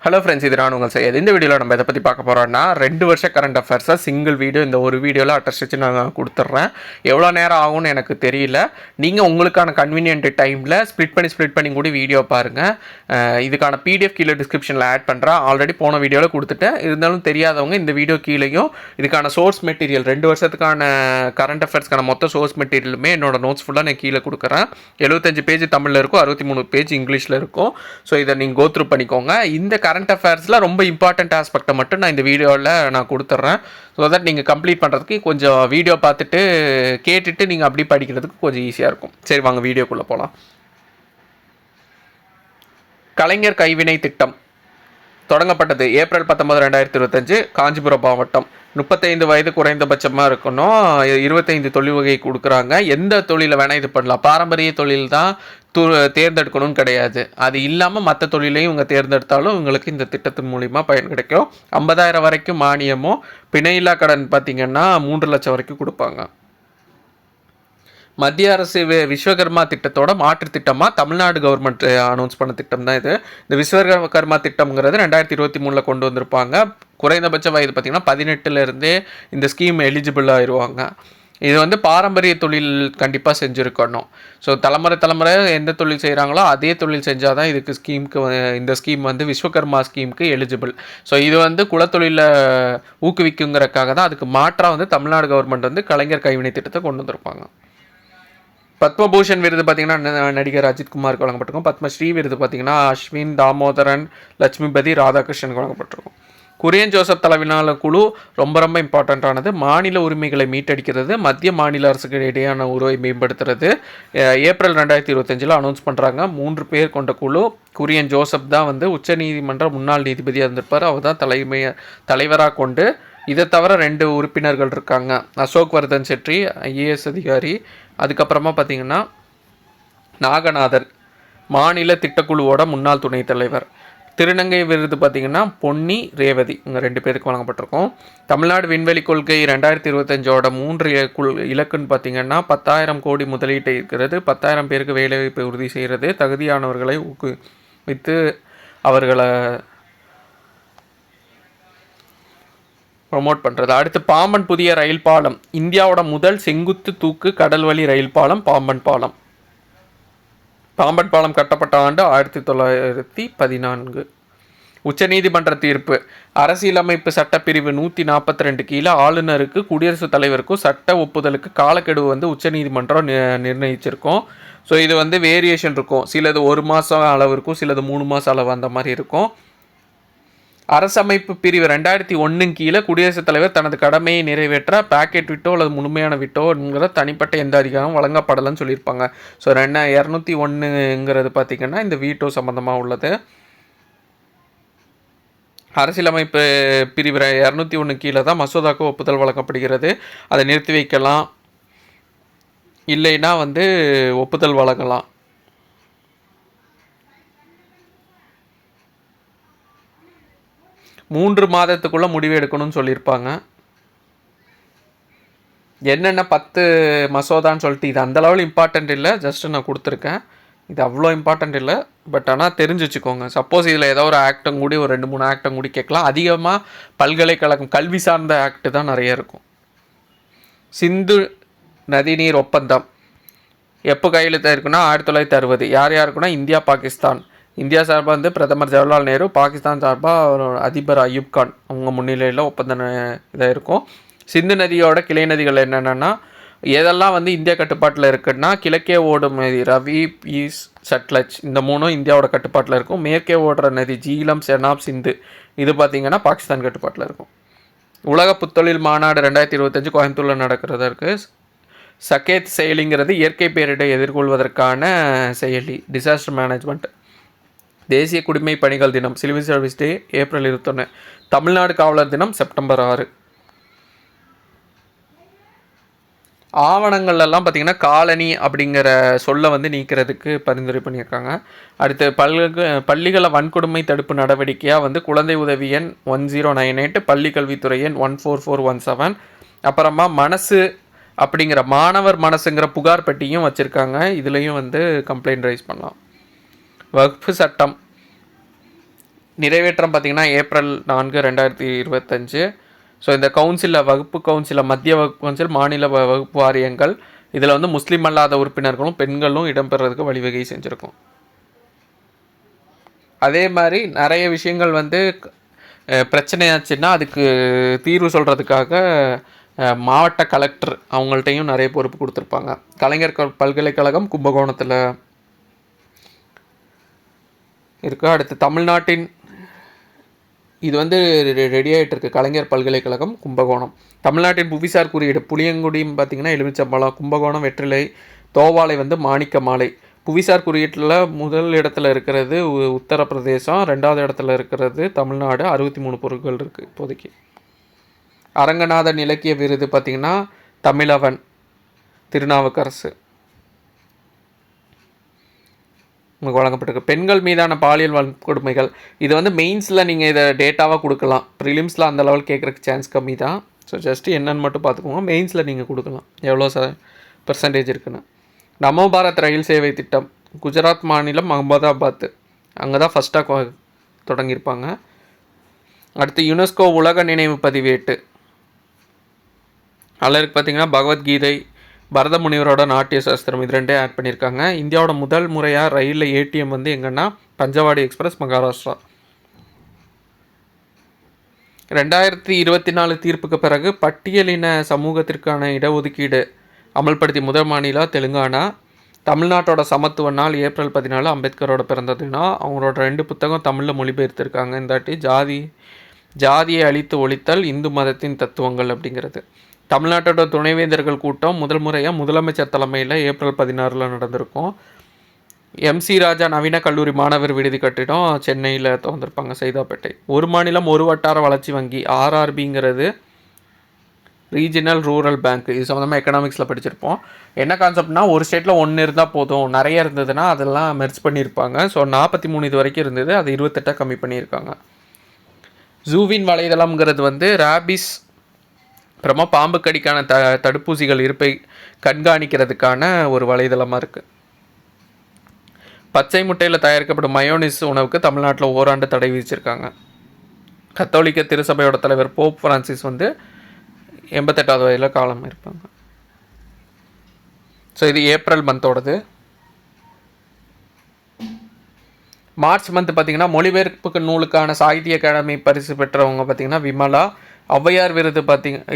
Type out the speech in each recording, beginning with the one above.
Hello friends, இது நான் உங்கள் செய்யாது. இந்த வீடியோவில் நம்ம இதை பற்றி பார்க்க போகிறோம்னா 2 வருஷ கரண்ட் அஃபேர்ஸாக சிங்கிள் வீடியோ இந்த ஒரு வீடியோவில் அட்டஸ்ட் வச்சு நான் கொடுத்துட்றேன். எவ்வளோ நேரம் ஆகும்னு எனக்கு தெரியல. நீங்கள் உங்களுக்கான கன்வீனியன்ட் டைமில் ஸ்ப்ளிட் பண்ணி கூட வீடியோ பாருங்கள். இதுக்கான பிடிஎஃப் கீழே டிஸ்கிரிப்ஷனில் ஆட் பண்ணுறேன். ஆல்ரெடி போன வீடியோவில் கொடுத்துட்டேன். இருந்தாலும் தெரியாதவங்க இந்த வீடியோ கீழேயும் இதுக்கான சோர்ஸ் மெட்டீரியல் 2 வருஷத்துக்கான கரண்ட் அஃபேர்ஸ்க்கான மொத்த சோர்ஸ் மெட்டீரியலுமே என்னோட நோட்ஸ் ஃபுல்லாக நான் கீழே கொடுக்குறேன். 75 பேஜ் தமிழில் இருக்கும், 63 பேஜ் இங்கிலீஷில் இருக்கும். ஸோ இதை நீங்கள் கோத்ரூ பண்ணிக்கோங்க. இந்த கரண்ட் அஃபேர்ஸில் ரொம்ப இம்பார்ட்டண்ட் ஆஸ்பெக்டை மட்டும் நான் இந்த வீடியோவில் நான் கொடுத்துட்றேன். ஸோ தட் நீங்கள் கம்ப்ளீட் பண்ணுறதுக்கு கொஞ்சம் வீடியோ பார்த்துட்டு கேட்டுட்டு நீங்கள் அப்படி படிக்கிறதுக்கு கொஞ்சம் ஈஸியாக இருக்கும். சரி, வாங்க வீடியோக்குள்ளே போகலாம். கலைஞர் கைவினை திட்டம் தொடங்கப்பட்டது ஏப்ரல் 19, 2025 காஞ்சிபுரம் மாவட்டம். 35 வயது குறைந்தபட்சமாக இருக்கணும். 25 தொழில் வகை கொடுக்குறாங்க. எந்த தொழிலை வேணால் இது பண்ணலாம். பாரம்பரிய தொழில் தான் தேர்ந்தெடுக்கணும்னு கிடையாது. அது இல்லாமல் மற்ற தொழிலையும் இவங்க தேர்ந்தெடுத்தாலும் இவங்களுக்கு இந்த திட்டத்தின் மூலிமா பயன் கிடைக்கும். 50,000 வரைக்கும் மானியமும், பிணையில்லா கடன் பார்த்திங்கன்னா 3 லட்சம் வரைக்கும் கொடுப்பாங்க. மத்திய அரசு விஸ்வகர்மா திட்டத்தோட மாற்று திட்டமாக தமிழ்நாடு கவர்மெண்ட் அனௌன்ஸ் பண்ண திட்டம் தான் இது. இந்த விஸ்வகர்மா திட்டம்ங்கிறது 2023 கொண்டு வந்திருப்பாங்க. குறைந்தபட்ச வயது பார்த்திங்கன்னா 18 இந்த ஸ்கீம் எலிஜிபிள் ஆயிடுவாங்க. இது வந்து பாரம்பரிய தொழில் கண்டிப்பாக செஞ்சுருக்கணும். ஸோ தலைமுறை எந்த தொழில் செய்கிறாங்களோ அதே தொழில் செஞ்சால் தான் இதுக்கு இந்த ஸ்கீம் வந்து விஸ்வகர்மா ஸ்கீமுக்கு எலிஜிபிள். ஸோ இது வந்து குலத்தொழிலை ஊக்குவிக்குங்கிறக்காக தான் அதுக்கு மாற்றாக வந்து தமிழ்நாடு கவர்மெண்ட் வந்து கலைஞர் கைவினை திட்டத்தை கொண்டு வந்திருப்பாங்க. பத்மபூஷன் விருது பார்த்திங்கன்னா நடிகர் அஜித்குமாருக்கு வழங்கப்பட்டிருக்கும். பத்மஸ்ரீ விருது பார்த்திங்கன்னா அஸ்வின், தாமோதரன், லட்சுமிபதி, ராதாகிருஷ்ணனுக்கு வழங்கப்பட்டிருக்கும். குரியன் ஜோசப் தலைமையிலான குழு ரொம்ப இம்பார்ட்டண்ட்டானது. மாநில உரிமைகளை மீட்டெடுக்கிறது, மத்திய மாநில அரசுக்கு இடையான உறவை மேம்படுத்துறது. ஏப்ரல் 2025 அனௌன்ஸ் பண்ணுறாங்க. 3 பேர் கொண்ட குழு. குரியன் ஜோசப் தான் வந்து உச்சநீதிமன்ற முன்னாள் நீதிபதியாக இருந்திருப்பார். அவர் தான் தலைவராக கொண்டு. இதை தவிர 2 உறுப்பினர்கள் இருக்காங்க. அசோக் வர்தன் செட்ரி, ஐஏஎஸ் அதிகாரி. அதுக்கப்புறமா பார்த்திங்கன்னா நாகநாதன், மாநில திட்டக்குழுவோட முன்னாள் துணைத் தலைவர். திருநங்கை விருது பார்த்திங்கன்னா பொன்னி, ரேவதி, இவங்க 2 பேருக்கு வழங்கப்பட்டிருக்கும். தமிழ்நாடு விண்வெளி கொள்கை 2025 3 இலக்குன்னு பார்த்திங்கன்னா 10,000 கோடி முதலீட்டை இருக்கிறது. 10,000 பேருக்கு வேலைவாய்ப்பை உறுதி செய்கிறது. தகுதியானவர்களை ஊக்குவித்து அவர்களை ப்ரொமோட் பண்ணுறது. அடுத்து பாம்பன் புதிய ரயில் பாலம். இந்தியாவோட முதல் செங்குத்து தூக்கு கடல் வழி ரயில் பாலம் பாம்பன் பாலம். பாம்பன் பாலம் கட்டப்பட்ட ஆண்டு 1914. உச்சநீதிமன்ற தீர்ப்பு. அரசியலமைப்பு சட்டப்பிரிவு 142 கீழே ஆளுநருக்கு, குடியரசுத் தலைவருக்கும் சட்ட ஒப்புதலுக்கு காலக்கெடு வந்து உச்சநீதிமன்றம் நிர்ணயிச்சிருக்கோம். ஸோ இது வந்து வேரியேஷன் இருக்கும். சிலது 1 மாதம் அளவு இருக்கும், சிலது 3 மாதம் அளவு அந்த மாதிரி இருக்கும். அரசமைப்பு பிரிவு 2001 கீழே குடியரசுத் தலைவர் தனது கடமையை நிறைவேற்ற பாக்கெட் விட்டோ அல்லது முழுமையான விட்டோங்கிற தனிப்பட்ட எந்த அதிகாரம் வழங்கப்படலைன்னு சொல்லியிருப்பாங்க. ஸோ 201ங்கிறது பார்த்திங்கன்னா இந்த வீட்டோ சம்மந்தமாக உள்ளது. அரசியலமைப்பு பிரிவு 201 கீழே தான் மசோதாக்கு ஒப்புதல் வழங்கப்படுகிறது. அதை நிறுத்தி வைக்கலாம், இல்லைன்னா வந்து ஒப்புதல் வழங்கலாம். 3 மாதத்துக்குள்ளே முடிவு எடுக்கணும்னு சொல்லியிருப்பாங்க. என்னென்ன 10 மசோதான்னு சொல்லிட்டு இது அந்த லெவல் இம்பார்ட்டண்ட் இல்லை, ஜஸ்ட்டு நான் கொடுத்துருக்கேன். இது அவ்வளோ இம்பார்ட்டண்ட் இல்லை, பட் ஆனால் தெரிஞ்சு வச்சுக்கோங்க. சப்போஸ் இதில் ஏதோ ஒரு ஆக்டும் கூடி ஒரு 2-3 ஆக்டும் கூடி கேட்கலாம். அதிகமாக பல்கலைக்கழகம் கல்வி சார்ந்த ஆக்டு தான் நிறைய இருக்கும். சிந்து நதிநீர் ஒப்பந்தம் எப்போ கையெழுத்தாயிருக்குன்னா 1960. யார் யாருக்குன்னா இந்தியா, பாகிஸ்தான். இந்தியா சார்பாக வந்து பிரதமர் ஜவஹர்லால் நேரு, பாகிஸ்தான் சார்பாக அதிபர் அயூப் கான் அவங்க முன்னிலையில் ஒப்பந்தம் இதாக இருக்கும். சிந்து நதியோட கிளை நதிகள் என்னென்னா எதெல்லாம் வந்து இந்தியா கட்டுப்பாட்டில் இருக்குன்னா கிழக்கே ஓடும் நதி ரவி, பீஸ், சட்லஜ், இந்த 3ம் இந்தியாவோட கட்டுப்பாட்டில் இருக்கும். மேற்கே ஓடுற நதி ஜீலம், செனாப், சிந்து, இது பார்த்திங்கன்னா பாகிஸ்தான் கட்டுப்பாட்டில் இருக்கும். உலக புத்தொழில் மாநாடு 2025 கோயம்புத்தூரில் நடக்கிறதற்கு சகேத் செயலிங்கிறது இயற்கை பேரிடரை எதிர்கொள்வதற்கான செயலி, டிசாஸ்டர் மேனேஜ்மெண்ட். தேசிய குடிமை பணிகள் தினம், சிவில் சர்வீஸ் டே, ஏப்ரல் 21. தமிழ்நாடு காவலர் தினம் செப்டம்பர் 6. ஆவணங்கள்லாம் பார்த்திங்கன்னா காலனி அப்படிங்கிற சொல்லை வந்து நீக்கிறதுக்கு பரிந்துரை பண்ணியிருக்காங்க. அடுத்து பள்ளிகளை வன்கொடுமை தடுப்பு நடவடிக்கையாக வந்து குழந்தை உதவி எண் 1098, பள்ளி கல்வித்துறை எண் 14417. அப்புறமா மனசு அப்படிங்கிற மாணவர் மனசுங்கிற புகார் பெட்டியும் வச்சுருக்காங்க. இதுலேயும் வந்து கம்ப்ளைண்ட் ரைஸ் பண்ணலாம். வக்ஃபு சட்டம் நிறைவேற்றம் பார்த்திங்கன்னா April 4, 2025. ஸோ இந்த கவுன்சிலில் வகுப்பு கவுன்சிலில் மத்திய வகுப்பு கவுன்சில், மாநில வகுப்பு வாரியங்கள் இதில் வந்து முஸ்லீம் அல்லாத உறுப்பினர்களும் பெண்களும் இடம்பெறதுக்கு வழிவகை செஞ்சுருக்கும். அதே மாதிரி நிறைய விஷயங்கள் வந்து பிரச்சனையாச்சுன்னா அதுக்கு தீர்வு சொல்கிறதுக்காக மாவட்ட கலெக்டர் அவங்கள்ட்டையும் நிறைய பொறுப்பு கொடுத்துருப்பாங்க. கலைஞர் பல்கலைக்கழகம் கும்பகோணத்தில் இருக்கு. அடுத்து தமிழ்நாட்டின் இது வந்து ரெடி ஆகிட்டு இருக்கு. கலைஞர் பல்கலைக்கழகம் கும்பகோணம். தமிழ்நாட்டின் புவிசார் குறியீடு புளியங்குடியும் பார்த்திங்கன்னா எலுமிச்சம்பழம், கும்பகோணம் வெற்றிலை, தோவாளை வந்து மாணிக்க மாலை. புவிசார் குறியீட்டில் முதல் இடத்துல இருக்கிறது உத்தரப்பிரதேசம், 2வது இடத்துல இருக்கிறது தமிழ்நாடு. 63 பொருட்கள் இருக்குது இப்போதைக்கு. அரங்கநாதன் இலக்கிய விருது பார்த்திங்கன்னா தமிழவன் திருநாவுக்கரசு உங்களுக்கு வழங்கப்பட்டிருக்கு. பெண்கள் மீதான பாலியல் வன்கொடுமைகள் இது வந்து மெயின்ஸில் நீங்கள் இதை டேட்டாவாக கொடுக்கலாம். ப்ரிலிம்ஸில் அந்த லெவல் கேட்குறக்கு சான்ஸ் கம்மி தான். ஸோ ஜஸ்ட்டு என்னென்னு மட்டும் பார்த்துக்கோங்க. மெயின்ஸில் நீங்கள் கொடுக்கலாம் எவ்வளோ பெர்சன்டேஜ் இருக்குன்னு. நமோ பாரத் ரயில் சேவை திட்டம் குஜராத் மாநிலம் அகமதாபாத், அங்கே தான் ஃபஸ்ட்டாக தொடங்கியிருப்பாங்க. அடுத்து யுனெஸ்கோ உலக நினைவு பதிவேட்டு அல்லருக்கு பார்த்திங்கன்னா பகவத்கீதை, பரத முனிவரோட நாட்டிய சாஸ்திரம் இது 2 ஆட் பண்ணியிருக்காங்க. இந்தியாவோட முதல் முறையாக ரயிலில் ஏடிஎம் வந்து எங்கன்னா பஞ்சவாடி எக்ஸ்பிரஸ் மகாராஷ்டிரா. 2024 தீர்ப்புக்கு பிறகு பட்டியலின சமூகத்திற்கான இடஒதுக்கீடு அமல்படுத்தி முதல் மாநிலம் தெலுங்கானா. தமிழ்நாட்டோட சமத்துவ நாள் April 14, அம்பேத்கரோட பிறந்த தினம். அவங்களோட 2 புத்தகம் தமிழில் மொழிபெயர்த்திருக்காங்க. இந்தாட்டி ஜாதியை அழித்து ஒழித்தல், இந்து மதத்தின் தத்துவங்கள் அப்படிங்கிறது. தமிழ்நாட்டோட துணைவேந்தர்கள் கூட்டம் முதல் முறையாக முதலமைச்சர் தலைமையில் April 16 நடந்திருக்கும். MC ராஜா நவீன கல்லூரி மாணவர் விடுதி கட்டிடம் சென்னையில் திறந்திருப்பாங்க, சைதாப்பேட்டை. ஒரு மாநிலம் ஒரு வட்டார வளர்ச்சி வங்கி RRBங்கிறது ரீஜினல் ரூரல் பேங்க். இது சம்மந்தமாக எக்கனாமிக்ஸில் படிச்சிருப்போம். என்ன கான்செப்ட்னா ஒரு ஸ்டேட்டில் 1 இருந்தால் போதும், நிறைய இருந்ததுன்னா அதெல்லாம் மெர்ஜ் பண்ணியிருப்பாங்க. ஸோ 43 இது வரைக்கும் இருந்தது, அது 28 கம்மி பண்ணியிருக்காங்க. ஜூவின் வலைதளம்ங்கிறது வந்து ரேபிஸ் அப்புறமா பாம்பு கடிக்கான தடுப்பூசிகள் இருப்பை கண்காணிக்கிறதுக்கான ஒரு வலைதளமாக இருக்குது. பச்சை முட்டையில் தயாரிக்கப்படும் மயோனிஸ் உணவுக்கு தமிழ்நாட்டில் ஓராண்டு தடை விதிச்சிருக்காங்க. கத்தோலிக்க திருசபையோட தலைவர் போப் பிரான்சிஸ் வந்து 88வது வயதில் காலம் இருப்பாங்க. ஸோ இது ஏப்ரல் மந்தோடது. மார்ச் மந்த் பார்த்திங்கன்னா மொழிபெயர்ப்புக்கு நூலுக்கான சாகித்ய அகாடமி பரிசு பெற்றவங்க பார்த்திங்கன்னா விமலா. ஔவையார் விருது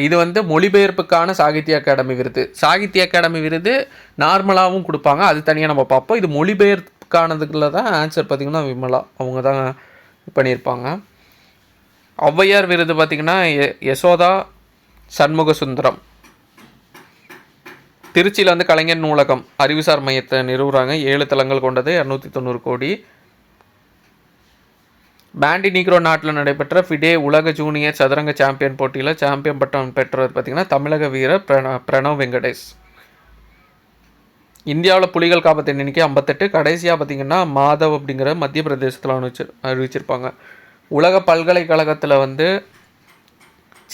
இது வந்து மொழிபெயர்ப்புக்கான சாகித்ய அகாடமி விருது. சாகித்ய அகாடமி விருது நார்மலாகவும் கொடுப்பாங்க, அது தனியாக நம்ம பார்ப்போம். இது மொழிபெயர்ப்புக்கானதுக்குள்ள தான் ஆன்சர் பார்த்திங்கன்னா விமலா அவங்க தான் பண்ணியிருப்பாங்க. ஔவையார் விருது பார்த்திங்கன்னா யசோதா சண்முக சுந்தரம். திருச்சியில் வந்து கலைஞர் நூலகம் அறிவுசார் மையத்தை நிறுவுறாங்க. 7 தளங்கள் கொண்டது, 290 கோடி. பேண்டி நீக்ரோ நாட்டில் நடைபெற்ற ஃபிடே உலக ஜூனியர் சதுரங்க சாம்பியன் போட்டியில் சாம்பியன் பட்டம் பெற்றவர் பார்த்திங்கன்னா தமிழக வீரர் பிரணவ் வெங்கடேஷ். இந்தியாவில் புலிகள் காப்பத்தின் எண்ணிக்கை 58. கடைசியாக பார்த்திங்கன்னா மாதவ் அப்படிங்கிற மத்திய பிரதேசத்தில் அறிவிச்சிருப்பாங்க. உலக பல்கலைக்கழகத்தில் வந்து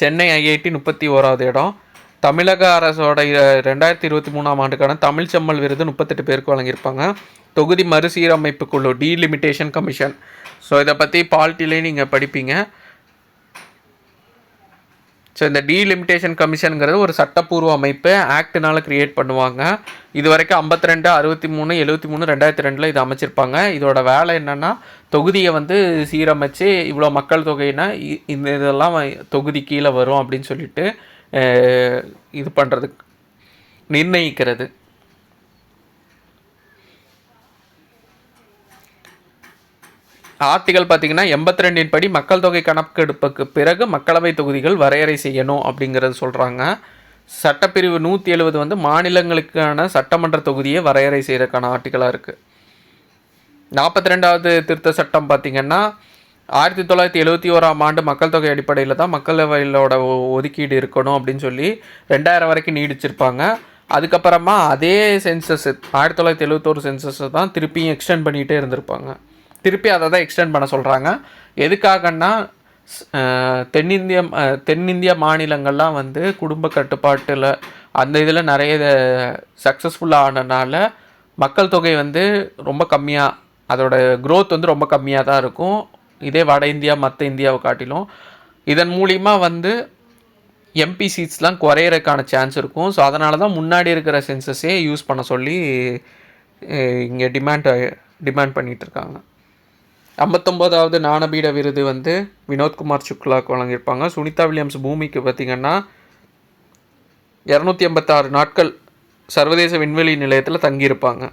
சென்னை IIT 31வது இடம். தமிழக அரசோட 2023ஆம் ஆண்டுக்கான தமிழ் செம்மல் விருது 38 பேருக்கு வழங்கியிருப்பாங்க. தொகுதி மறுசீரமைப்பு குழு டீலிமிட்டேஷன் கமிஷன். ஸோ இதை பற்றி பாலிட்டிலே நீங்கள் படிப்பீங்க. ஸோ இந்த டீலிமிட்டேஷன் கமிஷனுங்கிறது ஒரு சட்டப்பூர்வ அமைப்பு, ஆக்டினால் க்ரியேட் பண்ணுவாங்க. இது வரைக்கும் 52, 63, 73, 2002 இது அமைச்சிருப்பாங்க. இதோட வேலை என்னென்னா தொகுதியை வந்து சீரமைச்சு இவ்வளோ மக்கள் தொகைனா இந்த இதெல்லாம் தொகுதி கீழே வரும் அப்படின்னு சொல்லிட்டு இது பண்ணுறது, நிர்ணயிக்கிறது. ஆர்டிகல் பார்த்திங்கன்னா 82 படி மக்கள் தொகை கணக்கெடுப்புக்கு பிறகு மக்களவை தொகுதிகள் வரையறை செய்யணும் அப்படிங்கிறது சொல்கிறாங்க. சட்டப்பிரிவு 170 வந்து மாநிலங்களுக்கான சட்டமன்ற தொகுதியை வரையறை செய்கிறதுக்கான ஆர்டிகலாக இருக்குது. 42வது திருத்த சட்டம் பார்த்திங்கன்னா 1971ஆம் ஆண்டு மக்கள் தொகை அடிப்படையில் தான் மக்களவையிலோட ஒதுக்கீடு இருக்கணும் அப்படின்னு சொல்லி 2000 வரைக்கும் நீடிச்சிருப்பாங்க. அதுக்கப்புறமா அதே சென்சஸ் 1971 சென்சஸ் தான் திருப்பியும் எக்ஸ்டெண்ட் பண்ணிகிட்டே இருந்திருப்பாங்க. திருப்பி அதை தான் எக்ஸ்டெண்ட் பண்ண சொல்கிறாங்க. எதுக்காகன்னா தென்னிந்திய மாநிலங்கள்லாம் வந்து குடும்ப கட்டுப்பாட்டில் அந்த இதில் நிறைய சக்ஸஸ்ஃபுல்லாக ஆனதுனால மக்கள் தொகை வந்து ரொம்ப கம்மியாக, அதோட க்ரோத் வந்து ரொம்ப கம்மியாக தான் இருக்கும். இதே வட இந்தியா மற்ற இந்தியாவை காட்டிலும். இதன் மூலிமா வந்து எம்பி சீட்ஸ்லாம் குறையிறதுக்கான சான்ஸ் இருக்கும். ஸோ அதனால தான் முன்னாடி இருக்கிற சென்சஸே யூஸ் பண்ண சொல்லி இங்கே டிமாண்ட் பண்ணிகிட்ருக்காங்க. 59வது ஞானபீட விருது வந்து வினோத்குமார் சுக்லாவுக்கு வழங்கியிருப்பாங்க. சுனிதா வில்லியம்ஸ் பூமிக்கு பார்த்திங்கன்னா 286 நாட்கள் சர்வதேச விண்வெளி நிலையத்தில் தங்கியிருப்பாங்க.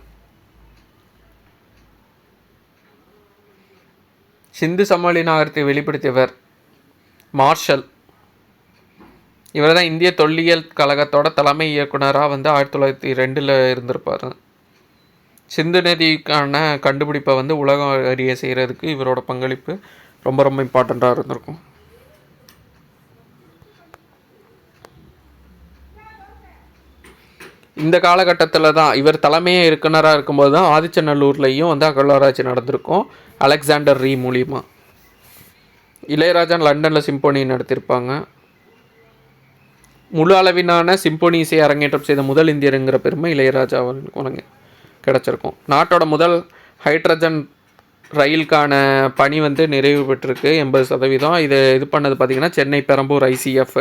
சிந்து சமவெளி நாகரிகத்தை வெளிப்படுத்தியவர் மார்ஷல். இவர் தான் இந்திய தொல்லியல் கழகத்தோட தலைமை இயக்குனராக வந்து 1902 இருந்திருப்பார். சிந்து நதிக்கான கண்டுபிடிப்பை வந்து உலகம் அறிய செய்கிறதுக்கு இவரோட பங்களிப்பு ரொம்ப ரொம்ப இம்பார்ட்டண்ட்டாக இருந்திருக்கும். இந்த காலகட்டத்தில் தான் இவர் தலைமையே இயக்குனராக இருக்கும்போது தான் ஆதிச்சநல்லூர்லேயும் வந்து அகழ்வாராய்ச்சி நடந்திருக்கும் அலெக்சாண்டர் ரீ மூலியமாக. இளையராஜா லண்டனில் சிம்போனி நடத்தியிருப்பாங்க. முழு அளவிலான சிம்போனி இசை அரங்கேற்றம் செய்த முதல் இந்தியருங்கிற பெருமை இளையராஜா உனக்கு கிடச்சிருக்கும். நாட்டோட முதல் ஹைட்ரஜன் ரயிலுக்கான பணி வந்து நிறைவு பெற்றிருக்கு 80%. இது பண்ணது பார்த்திங்கன்னா சென்னை பெரம்பூர் ICF.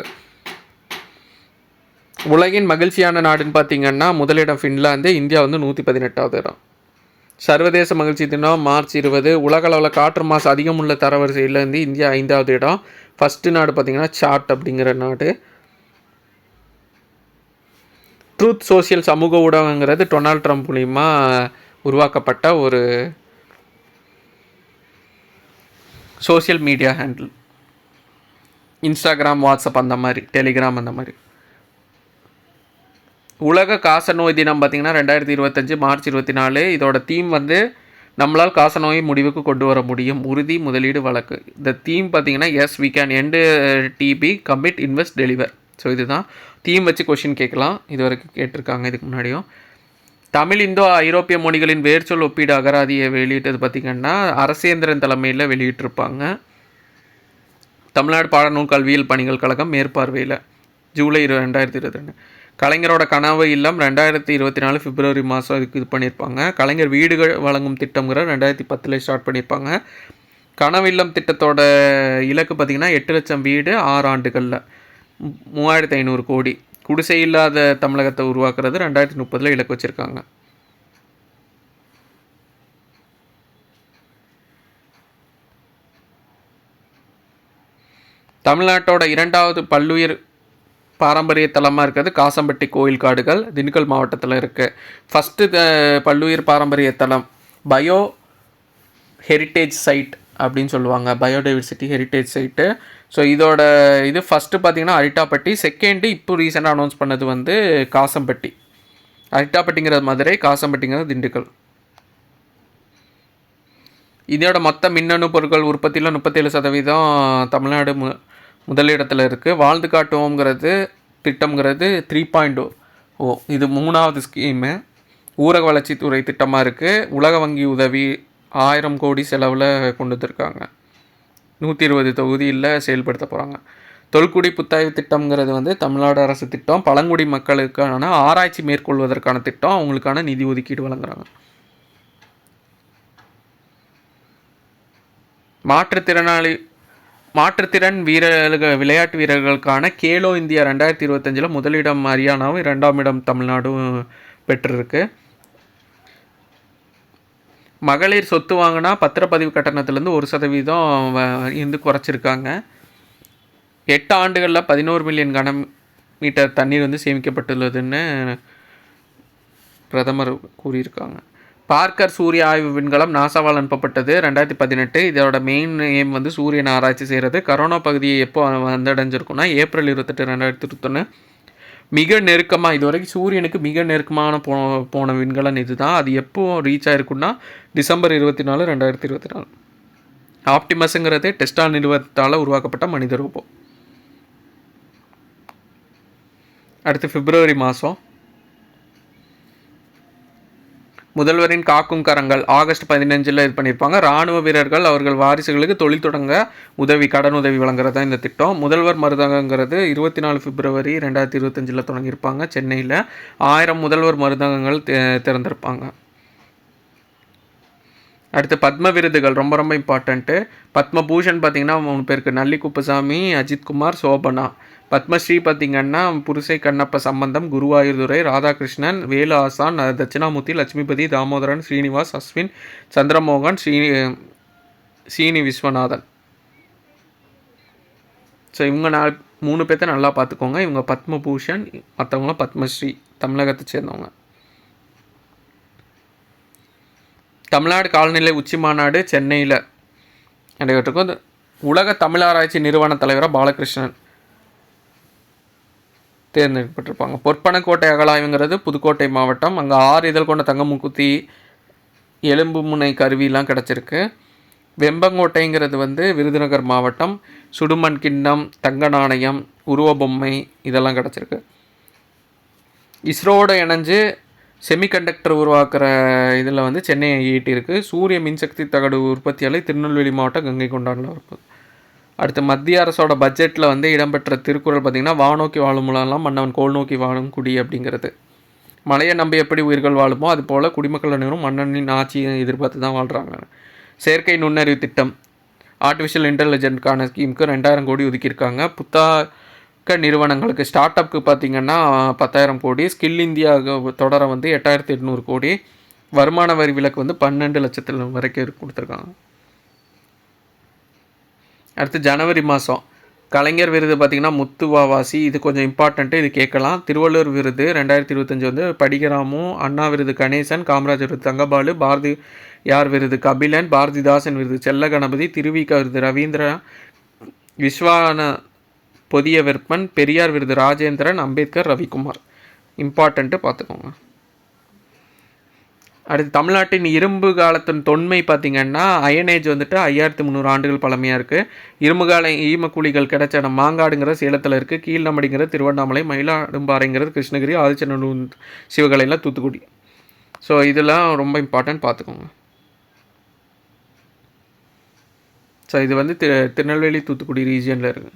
உலகின் மகிழ்ச்சியான நாடுன்னு பார்த்திங்கன்னா முதலிடம் ஃபின்லாந்து, இந்தியா வந்து 118வது இடம். சர்வதேச மகிழ்ச்சி தினம் மார்ச் 20. உலகளவில் காற்று மாசு அதிகம் உள்ள தரவரிசையில் இருந்து இந்தியா 5வது இடம். ஃபஸ்ட்டு நாடு பார்த்திங்கன்னா சாட் அப்படிங்கிற நாடு. ட்ரூத் சோஷியல் சமூக ஊடகங்கிறது டொனால்ட் ட்ரம்ப் மூலிமா உருவாக்கப்பட்ட ஒரு social media handle. Instagram, WhatsApp அந்த மாதிரி, டெலிகிராம் அந்த மாதிரி. உலக காசநோய் தினம் பார்த்திங்கன்னா 2025 மார்ச் 24. இதோட தீம் வந்து நம்மளால் காசநோயை முடிவுக்கு கொண்டு வர முடியும், உறுதி முதலீடு வழக்கு. இந்த தீம் பார்த்திங்கன்னா எஸ் வி கேன் எண்ட் டிபி கமிட் இன்வெஸ்ட் டெலிவர். ஸோ இதுதான் தீம் வச்சு கொஷின் கேட்கலாம். இது வரைக்கும் கேட்டிருக்காங்க இதுக்கு முன்னாடியும். தமிழ் இந்தோ ஐரோப்பிய மொழிகளின் வேர்ச்சொல் ஒப்பீடு அகராதியை வெளியிட்டது பார்த்திங்கன்னா அரசேந்திரன் தலைமையில் வெளியிட்டிருப்பாங்க. தமிழ்நாடு பாடநூல் கல்வியியல் பணிகள் கழகம் மேற்பார்வையில் ஜூலை 2022. கலைஞரோட கனவு இல்லம் 2024 பிப்ரவரி மாதம் அதுக்கு இது பண்ணியிருப்பாங்க. கலைஞர் வீடுகள் வழங்கும் திட்டங்கிற 2010 ஸ்டார்ட் பண்ணியிருப்பாங்க. கனவு இல்லம் திட்டத்தோட இலக்கு பார்த்திங்கன்னா 8 லட்சம் வீடு 6 ஆண்டுகளில் 3500 கோடி. குடிசை இல்லாத தமிழகத்தை உருவாக்குறது 2030 இலக்கு வச்சுருக்காங்க. தமிழ்நாட்டோட 2வது பல்லுயிர் பாரம்பரிய தலமாக இருக்கிறது காசம்பட்டி கோயில் காடுகள், திண்டுக்கல் மாவட்டத்தில் இருக்குது. ஃபஸ்ட்டு பல்லுயிர் பாரம்பரிய தலம் பயோ ஹெரிட்டேஜ் சைட் அப்படின்னு சொல்லுவாங்க, பயோடைவர்சிட்டி ஹெரிட்டேஜ் சைட்டு. ஸோ இதோட இது ஃபஸ்ட்டு பார்த்திங்கன்னா அரிட்டாப்பட்டி, செகண்டு இப்போ ரீசெண்டாக அனௌன்ஸ் பண்ணது வந்து காசம்பட்டி. அரிட்டாப்பட்டிங்கிறது மதுரை, காசம்பட்டிங்கிறது திண்டுக்கல். இதோட மொத்த மின்னணு பொருட்கள் உற்பத்தியில் 37% தமிழ்நாடு முதலிடத்தில் இருக்குது. வாழ்ந்து காட்டுவோங்கிறது திட்டம்ங்கிறது 3.0. இது 3வது ஸ்கீமு. ஊரக வளர்ச்சித்துறை திட்டமாக இருக்குது. உலக வங்கி உதவி 1000 கோடி செலவில் கொண்டு வந்திருக்காங்க. 120 தொகுதியில் செயல்படுத்த போகிறாங்க. தொல்குடி புத்தாய்வு திட்டம்ங்கிறது வந்து தமிழ்நாடு அரசு திட்டம். பழங்குடி மக்களுக்கான ஆராய்ச்சி மேற்கொள்வதற்கான திட்டம், அவங்களுக்கான நிதி ஒதுக்கீடு வழங்குறாங்க. மாற்றுத்திறன் விளையாட்டு வீரர்களுக்கான கேலோ இந்தியா 2025 முதலிடம் ஹரியானாவும் 2ஆம் இடம் தமிழ்நாடும் பெற்றிருக்கு. மகளிர் சொத்து வாங்கினா பத்திரப்பதிவு கட்டணத்துலேருந்து 1% இருந்து குறைச்சிருக்காங்க. 8 ஆண்டுகளில் 11 மில்லியன் கனமீட்டர் தண்ணீர் வந்து சேமிக்கப்பட்டுள்ளதுன்னு பிரதமர் கூறியிருக்காங்க. பார்க்கர் சூரிய ஆய்வு விண்கலம் நாசாவால் அனுப்பப்பட்டது 2018. இதோட மெயின் எய்ம் வந்து சூரியனை ஆராய்ச்சி செய்கிறது. கரோனா பகுதியை எப்போ வந்தடைஞ்சிருக்குன்னா ஏப்ரல் 28, 2021. மிக நெருக்கமாக இதுவரைக்கும் சூரியனுக்கு மிக நெருக்கமான போன விண்கலம் இது தான். அது எப்போ ரீச் ஆகிருக்குன்னா டிசம்பர் 24, 2024. ஆப்டிமஸுங்கிறது டெஸ்டா நிறுவனத்தால் உருவாக்கப்பட்ட மனித ரோபோ. அடுத்து பிப்ரவரி மாதம் முதல்வரின் காக்கும் கரங்கள் ஆகஸ்ட் 15 இது பண்ணியிருப்பாங்க. இராணுவ வீரர்கள் அவர்கள் வாரிசுகளுக்கு தொழில் தொடங்க கடன் உதவி வழங்குறது தான் இந்த திட்டம். முதல்வர் மருந்தகங்கிறது 24 பிப்ரவரி 2025 தொடங்கியிருப்பாங்க. சென்னையில் 1000 முதல்வர் மருந்தகங்கள் திறந்திருப்பாங்க. அடுத்து பத்ம விருதுகள் ரொம்ப ரொம்ப இம்பார்ட்டண்ட்டு. பத்மபூஷன் பார்த்திங்கன்னா 3 பேருக்கு, நல்லி குப்புசாமி, அஜித்குமார், சோபனா. பத்மஸ்ரீ பார்த்திங்கன்னா புருசை கண்ணப்ப சம்பந்தம், குருவாயூர்துரை, ராதாகிருஷ்ணன், வேலு ஆசான், தட்சிணாமூர்த்தி, லட்சுமிபதி, தாமோதரன், ஸ்ரீனிவாஸ், அஸ்வின், சந்திரமோகன், சீனி விஸ்வநாதன். ஸோ இவங்க 3 பேர்த்த நல்லா பார்த்துக்கோங்க. இவங்க பத்மபூஷன், மற்றவங்களாம் பத்மஸ்ரீ, தமிழகத்தை சேர்ந்தவங்க. தமிழ்நாடு காலநிலை உச்சி மாநாடு சென்னையில் நடைபெற்றிருக்கும். உலக தமிழ் ஆராய்ச்சி நிறுவன தலைவராக பாலகிருஷ்ணன் தேர்ந்தெடுக்கப்பட்டிருப்பாங்க. பொற்பனக்கோட்டை அகழாய்வுங்கிறது புதுக்கோட்டை மாவட்டம். அங்கே 6 இதழ் கொண்ட தங்கமுக்குத்தி, எலும்பு முனை கருவிலாம் கிடச்சிருக்கு. வெம்பங்கோட்டைங்கிறது விருதுநகர் மாவட்டம். சுடுமண் கிண்ணம், தங்க நாணயம், உருவபொம்மை இதெல்லாம் கிடச்சிருக்கு. இஸ்ரோட இணைஞ்சு செமிகண்டக்டர் உருவாக்குற இதில் சென்னை ஐஐடி இருக்குது. சூரிய மின்சக்தி தகடு உற்பத்தி ஆலை திருநெல்வேலி மாவட்டம் கங்கை கொண்டாடில் இருக்குது. அடுத்து மத்திய அரசோட பட்ஜெட்டில் இடம்பெற்ற திருக்குறள் பார்த்திங்கன்னா, வானோக்கி வாழுமுலாம் மன்னவன் கோல் நோக்கி வாழும் குடி அப்படிங்கிறது. மழையை நம்பி எப்படி உயிர்கள் வாழுமோ அது போல் குடிமக்கள் அனைவரும் மன்னனின் ஆட்சியை எதிர்பார்த்து தான் வாழ்கிறாங்க. செயற்கை நுண்ணறிவு திட்டம், ஆர்டிஃபிஷியல் இன்டெலிஜென்ட்கான ஸ்கீமுக்கு 2000 கோடி ஒதுக்கியிருக்காங்க. புத்தாக்க நிறுவனங்களுக்கு ஸ்டார்ட் அப்புக்கு பார்த்திங்கன்னா 10,000 கோடி. ஸ்கில் இந்தியா தொடர 8,800 கோடி. வருமான வரி விலக்கு 12 லட்சத்தில் வரைக்கும் கொடுத்துருக்காங்க. அடுத்து ஜனவரி மாதம் கலைஞர் விருது பார்த்திங்கன்னா முத்துவாவாசி, இது கொஞ்சம் இம்பார்ட்டண்ட்டு, இது கேட்கலாம். திருவள்ளுவர் விருது 2025 படிகராமு. அண்ணா விருது கணேசன். காமராஜர் விருது தங்கபாலு. பாரதியார் விருது கபிலன். பாரதிதாசன் விருது செல்ல கணபதி. திருவிக விருது ரவீந்திர. விஸ்வான பொதிய வெப்பன். பெரியார் விருது ராஜேந்திரன். அம்பேத்கர் ரவிக்குமார். இம்பார்ட்டண்ட்டு பார்த்துக்கோங்க. அடுத்து தமிழ்நாட்டின் இரும்பு காலத்தின் தொன்மை பார்த்திங்கன்னா, அயனேஜ் 5300 ஆண்டுகள் பழமையாக இருக்குது. இரும்பு கால ஈமக்குழிகள் கிடைச்ச இடம் மாங்காடுங்கிற சேலத்தில் இருக்குது. கீழ்நம்படிங்கிறது திருவண்ணாமலை. மயிலாடும்பாறைங்கிறது கிருஷ்ணகிரி. ஆதிச்சநல்லூர் சிவகலையில் தூத்துக்குடி. ஸோ இதெல்லாம் ரொம்ப இம்பார்ட்டன்ட் பார்த்துக்கோங்க. ஸோ இது திருநெல்வேலி தூத்துக்குடி ரீஜியனில் இருக்குது.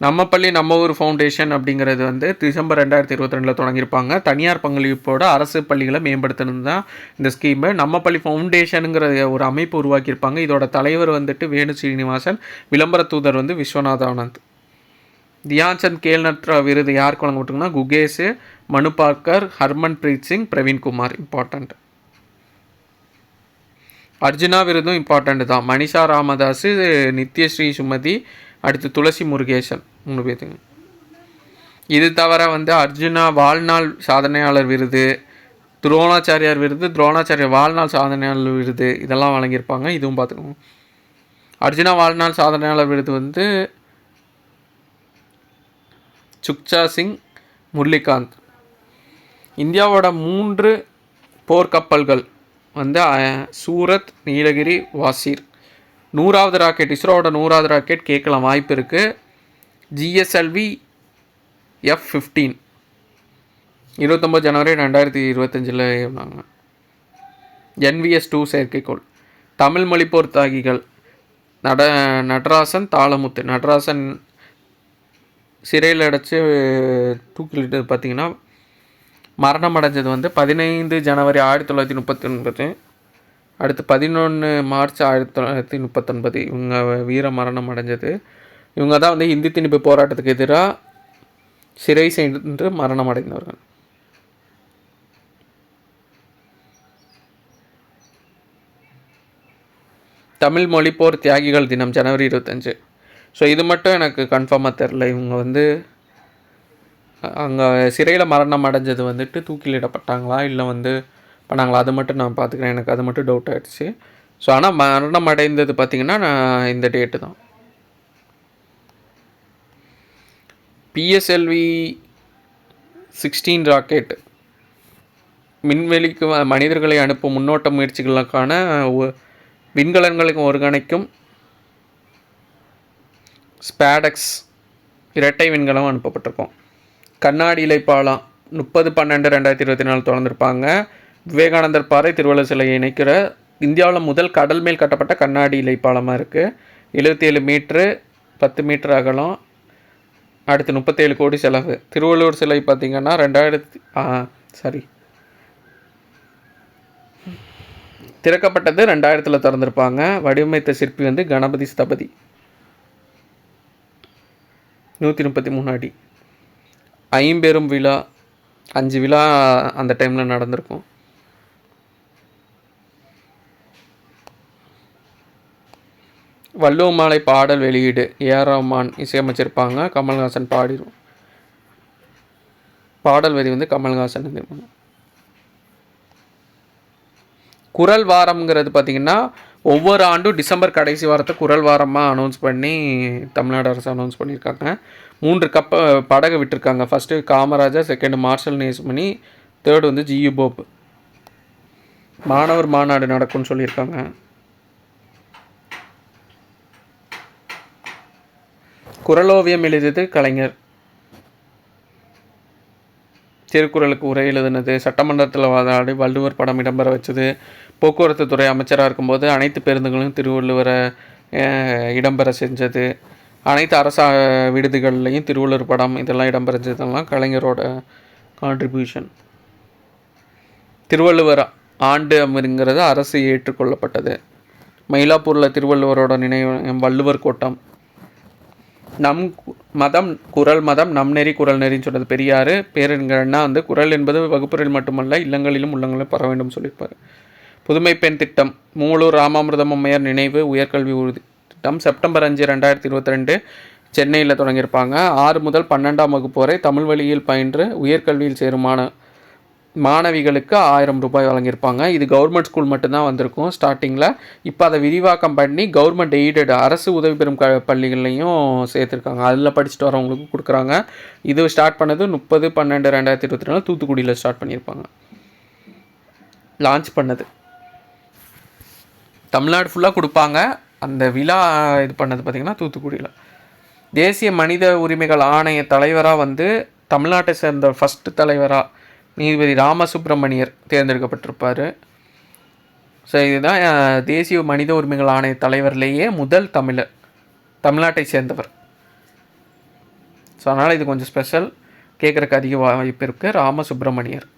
நம்ம பள்ளி நம்ம ஊர் ஃபவுண்டேஷன் அப்படிங்கிறது டிசம்பர் 2022 தொடங்கியிருப்பாங்க. தனியார் பங்களிப்போட அரசு பள்ளிகளை மேம்படுத்தணும் தான் இந்த ஸ்கீமு. நம்ம பள்ளி ஃபவுண்டேஷனுங்கிற ஒரு அமைப்பு உருவாக்கியிருப்பாங்க. இதோட தலைவர் வேணு ஸ்ரீனிவாசன். விளம்பர தூதர் விஸ்வநாத ஆனந்த். தியான்சந்த் கேல்நட்ரா விருது யாருக்கு வழங்கப்பட்டிருக்குன்னா, குகேஷு, மனு பார்க்கர், ஹர்மன் பிரீத் சிங், பிரவீன்குமார். இம்பார்ட்டண்ட். அர்ஜுனா விருதும் இம்பார்ட்டண்ட்டு தான். மனிஷா ராமதாஸ், நித்யஸ்ரீ சுமதி, அடுத்து துளசி முருகேசன் 3 பேர்த்துங்க. இது தவிர அர்ஜுனா வாழ்நாள் சாதனையாளர் விருது, துரோணாச்சாரியார் விருது, துரோணாச்சாரியார் வாழ்நாள் சாதனையாளர் விருது இதெல்லாம் வழங்கியிருப்பாங்க. இதுவும் பார்த்துக்கோங்க. அர்ஜுனா வாழ்நாள் சாதனையாளர் விருது சுக்சா சிங், முரளிகாந்த். இந்தியாவோட 3 போர்க்கப்பல்கள் சூரத், நீலகிரி, வாசீர். 100வது ராக்கெட், இஸ்ரோவோட 100வது ராக்கெட் கேட்கலாம், வாய்ப்பு இருக்குது. GSLV F-15 29 ஜனவரி 2025 ஏறினாங்க. NVS-2 செயற்கைக்கோள். தமிழ் மொழிப்போர் தியாகிகள் நடராசன், தாளமுத்து. நடராசன் சிறையில் அடைச்சி தூக்கிலிட்டு பார்த்திங்கன்னா மரணம் அடைஞ்சது 15 ஜனவரி 1939. அடுத்து 11 மார்ச் 1939 இவங்க வீர மரணம் அடைஞ்சது. இவங்க தான் இந்தி திணிப்பு போராட்டத்துக்கு எதிராக சிறை சென்று மரணம் அடைந்தவர்கள். தமிழ் மொழிப்போர் தியாகிகள் தினம் ஜனவரி 25. ஸோ இது மட்டும் எனக்கு கன்ஃபார்மாக தெரில. இவங்க அங்கே சிறையில் மரணம் அடைஞ்சது தூக்கிலிடப்பட்டாங்களா இல்லை பண்ணாங்களா, அது மட்டும் நான் பார்த்துக்கிறேன். எனக்கு அது மட்டும் டவுட் ஆகிடுச்சு. ஸோ ஆனால் மரணம் அடைந்தது பார்த்திங்கன்னா நான் இந்த டேட்டு தான். PSLV 16 ராக்கெட் விண்வெளிக்கு மனிதர்களை அனுப்பும் முன்னோட்ட முயற்சிகளுக்கான விண்கலன்களுக்கு ஒருங்கிணைக்கும் ஸ்பேடெக்ஸ் இரட்டை விண்கலம் அனுப்பப்பட்டிருக்கோம். கண்ணாடி இலைப்பாலம் 30/12/2024 திறந்திருப்பாங்க. விவேகானந்தர் பாறை திருவள்ளுவர் சிலையை இணைக்கிற இந்தியாவில் முதல் கடல் மேல் கட்டப்பட்ட கண்ணாடி இலைப்பாலமாக இருக்குது. 77 மீட்ரு, 10 மீட்டர் அகலம். அடுத்து 37 கோடி செலவு. திருவள்ளுவர் சிலை பார்த்திங்கன்னா திறக்கப்பட்டது 2000 திறந்திருப்பாங்க. வடிவமைத்த சிற்பி வந்து கணபதி ஸ்தபதி, 133 அடி. ஐம்பெரும் விழா 5 விழா அந்த டைமில் நடந்திருக்கும். வள்ளுவ மாலை பாடல் வெளியீடு ஏஆர் ரஹ்மான் இசையமைச்சிருப்பாங்க. கமல்ஹாசன் பாடிடும். பாடல் வரி வந்து கமல்ஹாசன். குரல் வாரம்ங்கிறது பார்த்திங்கன்னா ஒவ்வொரு ஆண்டும் டிசம்பர் கடைசி வாரத்தை குரல் வாரமாக அனௌன்ஸ் பண்ணி தமிழ்நாடு அரசு அனௌன்ஸ் பண்ணியிருக்காங்க. 3 படகு விட்டுருக்காங்க. First Kamarajar, second Marshal Nesamani, third வந்து ஜியு போப். மாணவர் மாநாடு நடக்கும்னு சொல்லியிருக்காங்க. குரலோவியம் எழுதியது கலைஞர். திருக்குறளுக்கு உரை எழுதுனது, சட்டமன்றத்தில் வாதாடி வள்ளுவர் படம் இடம்பெற வச்சது, போக்குவரத்து துறை அமைச்சராக இருக்கும்போது அனைத்து பேருந்துகளும் திருவள்ளுவரை இடம்பெற செஞ்சது, அனைத்து அரச விடுதிகள்லையும் திருவள்ளுவர் படம் இதெல்லாம் இடம்பெறஞ்சதெல்லாம் கலைஞரோட கான்ட்ரிபியூஷன். திருவள்ளுவர் ஆண்டு அப்படிங்கிறது அரசு ஏற்றுக்கொள்ளப்பட்டது. மயிலாப்பூரில் திருவள்ளுவரோட நினைவு வள்ளுவர் கோட்டம். நம் மதம் குரல் மதம், நம் நெறி குரல் நெறின்னு சொன்னது பெரியார். பேருங்கன்னா வந்து குரல் என்பது வகுப்பறையில் மட்டுமல்ல இல்லங்களிலும் உள்ளங்களிலும் பரவ வேண்டும் சொல்லியிருப்பார். புதுமை பெண் திட்டம், மூலூர் ராமாமிர்தம் அம்மையார் நினைவு உயர்கல்வி உறுதி திட்டம் செப்டம்பர் 5, 2022 சென்னையில் தொடங்கியிருப்பாங்க. 6 முதல் 12ஆம் வகுப்பு வரை தமிழ் வழியில் பயின்று உயர்கல்வியில் சேரும் மாணவிகளுக்கு 1000 ரூபாய் வழங்கியிருப்பாங்க. இது கவர்மெண்ட் ஸ்கூல் மட்டும்தான் வந்திருக்கும் ஸ்டார்டிங்கில். இப்போ அதை விரிவாக்கம் பண்ணி கவர்மெண்ட் எய்டட் அரசு உதவி பெறும் பள்ளிகள்லையும் சேர்த்துருக்காங்க. அதில் படிச்சுட்டு வரவங்களுக்கு கொடுக்குறாங்க. இது ஸ்டார்ட் பண்ணது 30/12/2024 தூத்துக்குடியில் ஸ்டார்ட் பண்ணியிருப்பாங்க. லான்ச் பண்ணது தமிழ்நாடு ஃபுல்லாக கொடுப்பாங்க. அந்த விழா இது பண்ணது பார்த்திங்கன்னா தூத்துக்குடியில். தேசிய மனித உரிமைகள் ஆணைய தலைவராக வந்து தமிழ்நாட்டை சேர்ந்த ஃபஸ்ட்டு தலைவராக நீதிபதி ராமசுப்ரமணியர் தேர்ந்தெடுக்கப்பட்டிருப்பார். ஸோ இதுதான் தேசிய மனித உரிமைகள் ஆணைய தலைவர்லேயே முதல் தமிழ்நாட்டை சேர்ந்தவர். ஸோ அதனால் இது கொஞ்சம் ஸ்பெஷல், கேட்குறக்கு அதிக வாய்ப்பு இருக்குது. ராமசுப்ரமணியர்.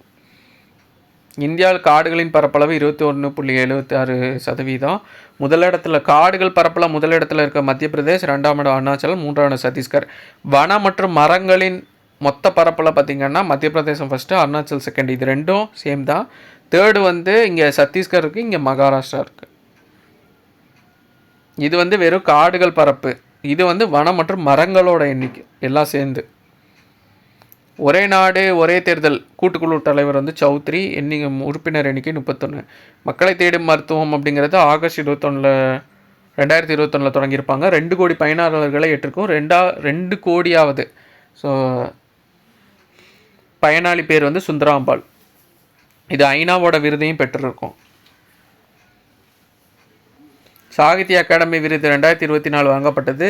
இந்தியாவில் காடுகளின் பரப்பளவு 21.76%. முதலிடத்தில் காடுகள் பரப்பளவு முதலிடத்தில் இருக்க மத்திய பிரதேஷ், 2ஆம் இடம் அருணாச்சலம், 3ஆம் இடம் சத்தீஸ்கர். வன மற்றும் மரங்களின் மொத்த பரப்பில் பார்த்திங்கன்னா மத்திய பிரதேசம் ஃபஸ்ட்டு, அருணாச்சல் செகண்ட். இது ரெண்டும் சேம் தான். தேர்டு வந்து இங்கே சத்தீஸ்கர் இருக்குது, இங்கே மகாராஷ்டிரா இருக்குது. இது வந்து வெறும் காடுகள் பரப்பு. இது வந்து வனம் மற்றும் மரங்களோட எண்ணிக்கை எல்லாம் சேர்ந்து. ஒரே நாடு ஒரே தேர்தல் கூட்டுக்குழு தலைவர் வந்து சௌத்ரி. உறுப்பினர் எண்ணிக்கை 31. மக்களை தேடும் மருத்துவம் அப்படிங்கிறது ஆகஸ்ட் 2021 தொடங்கியிருப்பாங்க. 2 கோடி பயனாளர்களை ஏற்றிருக்கும். 2 கோடியாவது. ஸோ பயனாளி பேர் வந்து சுந்தராம்பாள். இது ஐநாவோட விருதையும் பெற்றிருக்கும். சாகித்ய அகாடமி விருது 2024 வாங்கப்பட்டது.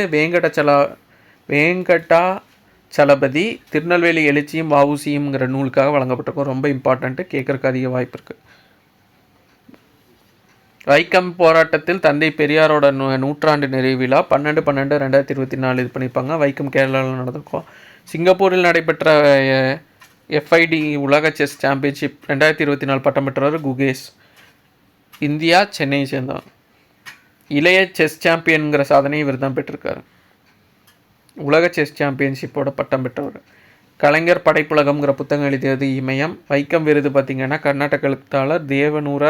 வேங்கடாச்சலபதி திருநெல்வேலி எழுச்சியும் வஉசியும்ங்கிற நூலுக்காக வழங்கப்பட்டிருக்கும். ரொம்ப இம்பார்ட்டண்ட்டு, கேட்குறக்கு அதிக வாய்ப்பு இருக்குது. வைக்கம் போராட்டத்தில் தந்தை பெரியாரோட நூற்றாண்டு நிறைவு விழா 12/12/2024 இது பண்ணியிருப்பாங்க. வைக்கம் கேரளாவில் நடந்திருக்கும். சிங்கப்பூரில் நடைபெற்ற FID உலக செஸ் சாம்பியன்ஷிப் 2024 பட்டம் பெற்றவர் குகேஷ். இந்தியா, சென்னையை சேர்ந்தவர். இளைய செஸ் சாம்பியன்கிற சாதனையை இவர் தான் பெற்றிருக்காரு. உலக செஸ் சாம்பியன்ஷிப்போட பட்டம் பெற்றவர். கலைஞர் படைப்புலகம்ங்கிற புத்தகம் எழுதியது இமயம். வைக்கம் விருது பார்த்திங்கன்னா கர்நாடக எழுத்தாளர் தேவனூர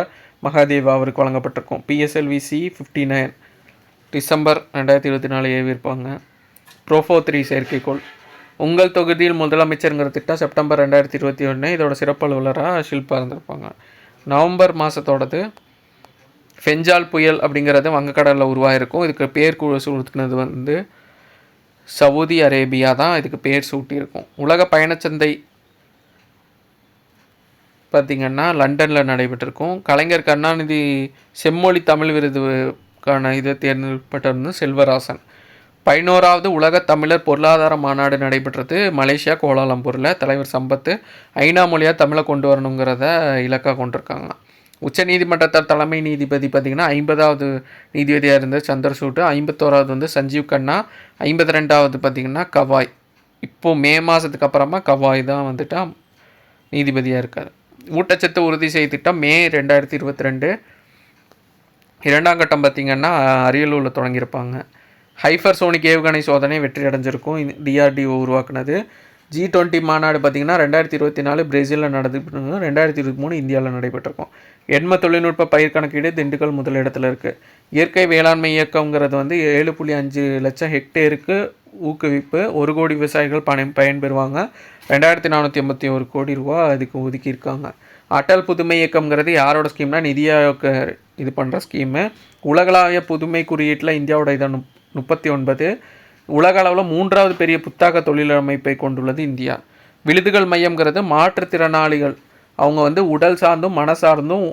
மகாதேவா அவருக்கு வழங்கப்பட்டிருக்கும். PSLV-C 59 December 2024 ஏவிருப்பாங்க. ப்ரோஃபோ 3 செயற்கைக்கோள். உங்கள் தொகுதியில் முதலமைச்சருங்கிற திட்டம் செப்டம்பர் 2021. இதோட சிறப்பு அலுவலராக ஷில்பா இருந்திருப்பாங்க. நவம்பர் மாதத்தோடது. ஃபெஞ்சால் புயல் அப்படிங்கிறது வங்கக்கடலில் உருவாகிருக்கும். இதுக்கு பேர் சூட்டினது வந்து சவுதி அரேபியா தான் இதுக்கு பேர் சூட்டியிருக்கும். உலக பயணச்சந்தை பார்த்திங்கன்னா லண்டனில் நடைபெற்றிருக்கும். கலைஞர் கருணாநிதி செம்மொழி தமிழ் விருதுக்கான இதை தேர்ந்தெடுக்கப்பட்டிருந்து செல்வராசன். 11வது உலக தமிழர் பொருளாதார மாநாடு நடைபெற்றது மலேசியா கோலாலம்பூரில். தலைவர் சம்பத்து ஐநா மொழியாக தமிழை கொண்டு வரணுங்கிறத இலக்காக கொண்டிருக்காங்க. உச்சநீதிமன்றத்தால் தலைமை நீதிபதி பார்த்திங்கன்னா 50வது நீதிபதியாக இருந்தது சந்திரசூட். 51வது வந்து சஞ்சீவ் கண்ணா. 52வது பார்த்திங்கன்னா கவாய். இப்போது மே மாதத்துக்கு அப்புறமா கவாய் தான் வந்துட்டா நீதிபதியாக இருக்கார். ஊட்டச்சத்து உறுதி செய்ய திட்டம் மே 2022. இரண்டாம் கட்டம் பார்த்திங்கன்னா அரியலூரில் தொடங்கியிருப்பாங்க. ஹைப்பர்சோனிக் ஏவுகணை சோதனை வெற்றி அடைஞ்சிருக்கும். டிஆர்டிஓ உருவாக்குனது. G20 மாநாடு பார்த்திங்கன்னா 2024 பிரேசிலில் நடந்துட்டு 2023 இந்தியாவில் நடைபெற்றிருக்கும். எண்ம தொழில்நுட்ப பயிர் கணக்கீடு திண்டுக்கல் முதலிடத்தில் இருக்குது. இயற்கை வேளாண்மை இயக்கங்கிறது வந்து 7.5 லட்சம் ஹெக்டேருக்கு ஊக்குவிப்பு, 1 கோடி விவசாயிகள் பயன்பெறுவாங்க. 2481 கோடி ரூபா அதுக்கு ஒதுக்கியிருக்காங்க. அட்டல் புதுமை இயக்கம்ங்கிறது யாரோட ஸ்கீம்னா நிதி ஆயோக் இது பண்ணுற ஸ்கீமு. உலகளாவிய புதுமை குறியீட்டில் இந்தியாவோட இதை 39. உலக அளவில் 3வது பெரிய புத்தாக்க தொழிலமைப்பை கொண்டுள்ளது இந்தியா. விழுதுகள் மையம்ங்கிறது மாற்றுத்திறனாளிகள் அவங்க வந்து உடல் சார்ந்தும் மனசார்ந்தும்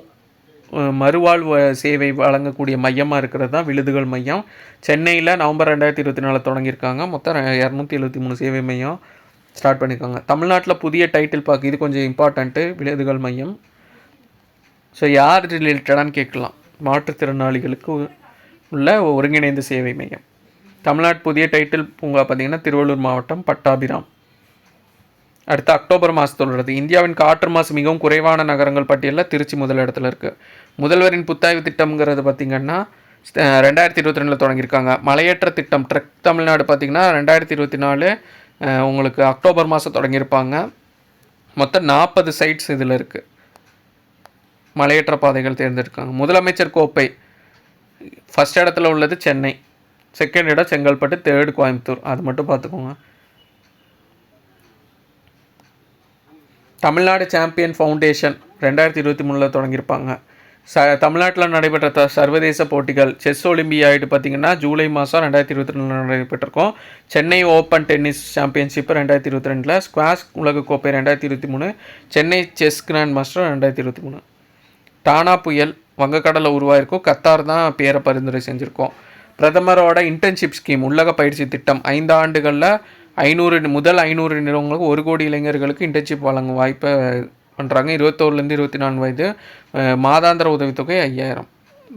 மறுவாழ்வு சேவை வழங்கக்கூடிய மையமாக இருக்கிறது தான் விழுதுகள் மையம். சென்னையில் நவம்பர் 2024 தொடங்கியிருக்காங்க. மொத்தம் 273 சேவை மையம் ஸ்டார்ட் பண்ணியிருக்காங்க. தமிழ்நாட்டில் புதிய டைட்டில் பார்க்க இது கொஞ்சம் இம்பார்ட்டண்ட்டு. விழுதுகள் மையம் ஸோ யார் ரிலேட்டடான்னு கேட்கலாம். மாற்றுத்திறனாளிகளுக்கு உள்ள ஒருங்கிணைந்த சேவை மையம். தமிழ்நாட்டு புதிய டைட்டில் பூங்கா பார்த்திங்கன்னா திருவள்ளூர் மாவட்டம் பட்டாபிராம். அடுத்து அக்டோபர் மாதத்தில் உள்ளது. இந்தியாவின் காற்று மாசு மிகவும் குறைவான நகரங்கள் பட்டியலில் திருச்சி முதலிடத்தில் இருக்குது. முதல்வரின் புத்தாய்வு திட்டம்ங்கிறது பார்த்திங்கன்னா 2022 தொடங்கியிருக்காங்க. மலையேற்ற திட்டம் ட்ரக் தமிழ்நாடு பார்த்திங்கன்னா 2024 உங்களுக்கு அக்டோபர் மாதம் தொடங்கியிருப்பாங்க. மொத்தம் 40 சைட்ஸ் இதில் இருக்குது. மலையேற்ற பாதைகள் தேர்ந்தெடுக்காங்க. முதலமைச்சர் கோப்பை ஃபஸ்ட் இடத்துல உள்ளது சென்னை, செகண்ட் இடம் செங்கல்பட்டு, தேர்டு கோயம்புத்தூர். அது மட்டும் பார்த்துக்கோங்க. Tamil Nadu champion foundation 2023 தொடங்கியிருப்பாங்க. தமிழ்நாட்டில் நடைபெற்ற சர்வதேச போட்டிகள் செஸ் ஒலிம்பியாய்டு பார்த்திங்கன்னா ஜூலை மாதம் 2022 நடைபெற்றிருக்கோம். Chennai open tennis championship 2022, squash உலகக்கோப்பை 2023, Chennai chess grand master 2023. Dana புயல் வங்கக்கடலில் உருவாயிருக்கும். கத்தார் தான் பேரை பரிந்துரை செஞ்சுருக்கோம். பிரதமரோட இன்டர்ன்ஷிப் ஸ்கீம் உலக பயிற்சி திட்டம் 5 ஆண்டுகளில் 500 நிறுவனங்களுக்கு 1 கோடி இளைஞர்களுக்கு இன்டர்ன்ஷிப் வழங்கும் வாய்ப்பை பண்ணுறாங்க. 21 24 வயது. மாதாந்திர உதவித்தொகை 5000,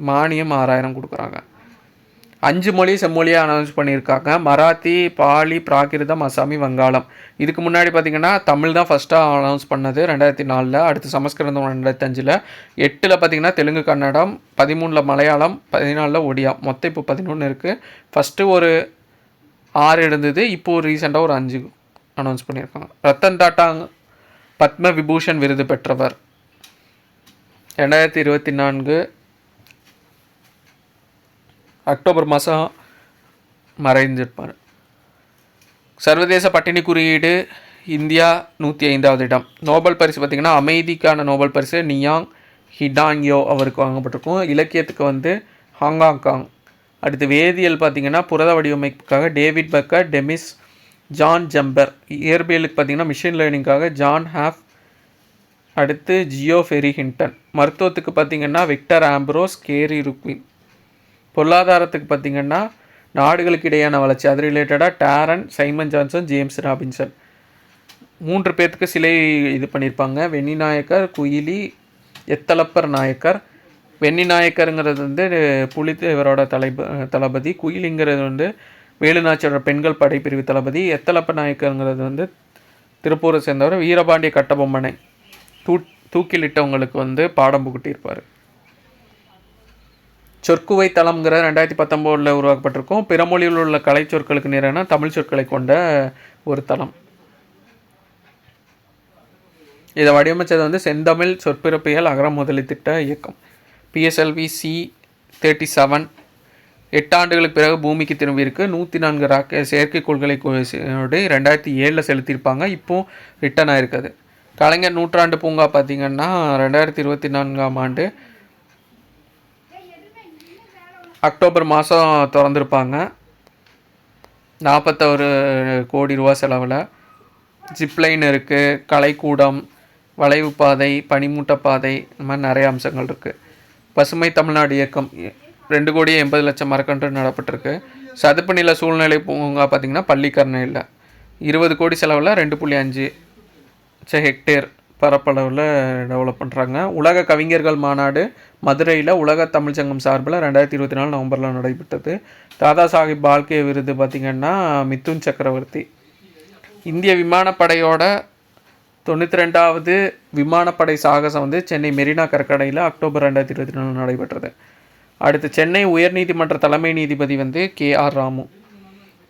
மானியம் 6000 கொடுக்குறாங்க. 5 மொழி செம்மொழியாக அனௌன்ஸ் பண்ணியிருக்காங்க. மராத்தி, பாலி, பிராகிருதம், அசாமி, வங்காளம். இதுக்கு முன்னாடி பார்த்திங்கன்னா தமிழ் தான் ஃபஸ்ட்டாக அனௌன்ஸ் பண்ணது 2004. அடுத்து சமஸ்கிருதம் 2005. 8 பார்த்திங்கன்னா தெலுங்கு, கன்னடம். 13 மலையாளம், 14 ஒடியா. மொத்தம் இப்போ 11 இருக்குது. ஃபஸ்ட்டு ஒரு 6 இருந்தது. இப்போது ரீசெண்டாக ஒரு 5 அனௌன்ஸ் பண்ணியிருக்காங்க. ரத்தன் டாட்டா பத்ம விபூஷன் விருது பெற்றவர் 2024 அக்டோபர் மாதம் மறைந்திருப்பார். சர்வதேச பட்டினி குறியீடு இந்தியா 105வது இடம். நோபல் பரிசு பார்த்திங்கன்னா அமைதிக்கான நோபல் பரிசு நியாங் ஹிடாங்யோ அவருக்கு வாங்கப்பட்டிருக்கும். இலக்கியத்துக்கு வந்து ஹாங்காங். அடுத்து வேதியியல் பார்த்திங்கன்னா புரத வடிவமைப்புக்காக டேவிட் பெக்கர், டெமிஸ், ஜான் ஜம்பர். இயற்பியலுக்கு பார்த்திங்கன்னா மிஷின் லேர்னிங்காக ஜான் ஹாஃப். அடுத்து ஜியோ ஃபெரி ஹிண்டன். மருத்துவத்துக்கு பார்த்திங்கன்னா விக்டர் ஆம்ப்ரோஸ், கேரி ருக்வின். பொருளாதாரத்துக்கு பார்த்திங்கன்னா நாடுகளுக்கு இடையான வளர்ச்சி அது ரிலேட்டடாக Darren, Simon Johnson, James Robinson. 3 பேர்த்துக்கு சிலை இது பண்ணியிருப்பாங்க. வெண்ணி நாயக்கர், குயிலி, எத்தலப்பர் நாயக்கர். வெண்ணி நாயக்கருங்கிறது வந்து புலித்தேவரோட தளபதி. குயிலிங்கிறது வந்து வேலுநாச்சியோட பெண்கள் படைப்பிரிவு தளபதி. எத்தலப்ப நாயக்கருங்கிறது வந்து திருப்பூரை சேர்ந்தவர். வீரபாண்டிய கட்டபொம்மனை தூக்கிலிட்டவங்களுக்கு வந்து பாடம் புகட்டியிருப்பார். சொற்குவை தளம்ங்கிற 2019 உருவாக்கப்பட்டிருக்கும். பிற மொழியில் உள்ள கலை சொற்களுக்கு நேரான தமிழ் சொற்களை கொண்ட ஒரு தளம். இதை வடிவமைச்சது வந்து செந்தமிழ் சொற்பிறப்பியல் அகர முதலி திட்ட இயக்கம். PSLV C-37 8 ஆண்டுகளுக்கு பிறகு பூமிக்கு திரும்பியிருக்கு. 104 செயற்கைக்கோள்களை 2007 செலுத்தியிருப்பாங்க. இப்போது ரிட்டர்ன் ஆகிருக்குது. கலைஞர் நூற்றாண்டு பூங்கா பார்த்திங்கன்னா 2024 ஆண்டு அக்டோபர் மாதம் திறந்துருப்பாங்க. 41 கோடி ரூபா செலவில். ஜிப்லைன் இருக்குது, கலைக்கூடம், வளைவு பாதை, பனிமூட்ட பாதை, இந்த மாதிரி நிறைய அம்சங்கள் இருக்குது. பசுமை தமிழ்நாடு இயக்கம் 2,80,00,000 மரக்கன்று நடப்பட்டிருக்கு. சதுப்பு நில சூழ்நிலை பூங்கா பார்த்திங்கன்னா பள்ளிக்கரணையில் 20 கோடி செலவில் 2.5 ஹெக்டேர் பரப்பளவில் டெவலப் பண்ணுறாங்க. உலக கவிஞர்கள் மாநாடு மதுரையில் உலக தமிழ் சங்கம் சார்பில் 2024 நவம்பரில் நடைபெற்றது. தாதா சாஹிப் பால்கே விருது பார்த்திங்கன்னா மிதுன் சக்கரவர்த்தி. இந்திய விமானப்படையோட 92வது விமானப்படை சாகசம் வந்து சென்னை மெரினா கடற்கரையில் அக்டோபர் 2024 நடைபெற்றது. அடுத்து சென்னை உயர்நீதிமன்ற தலைமை நீதிபதி வந்து KR ராமு.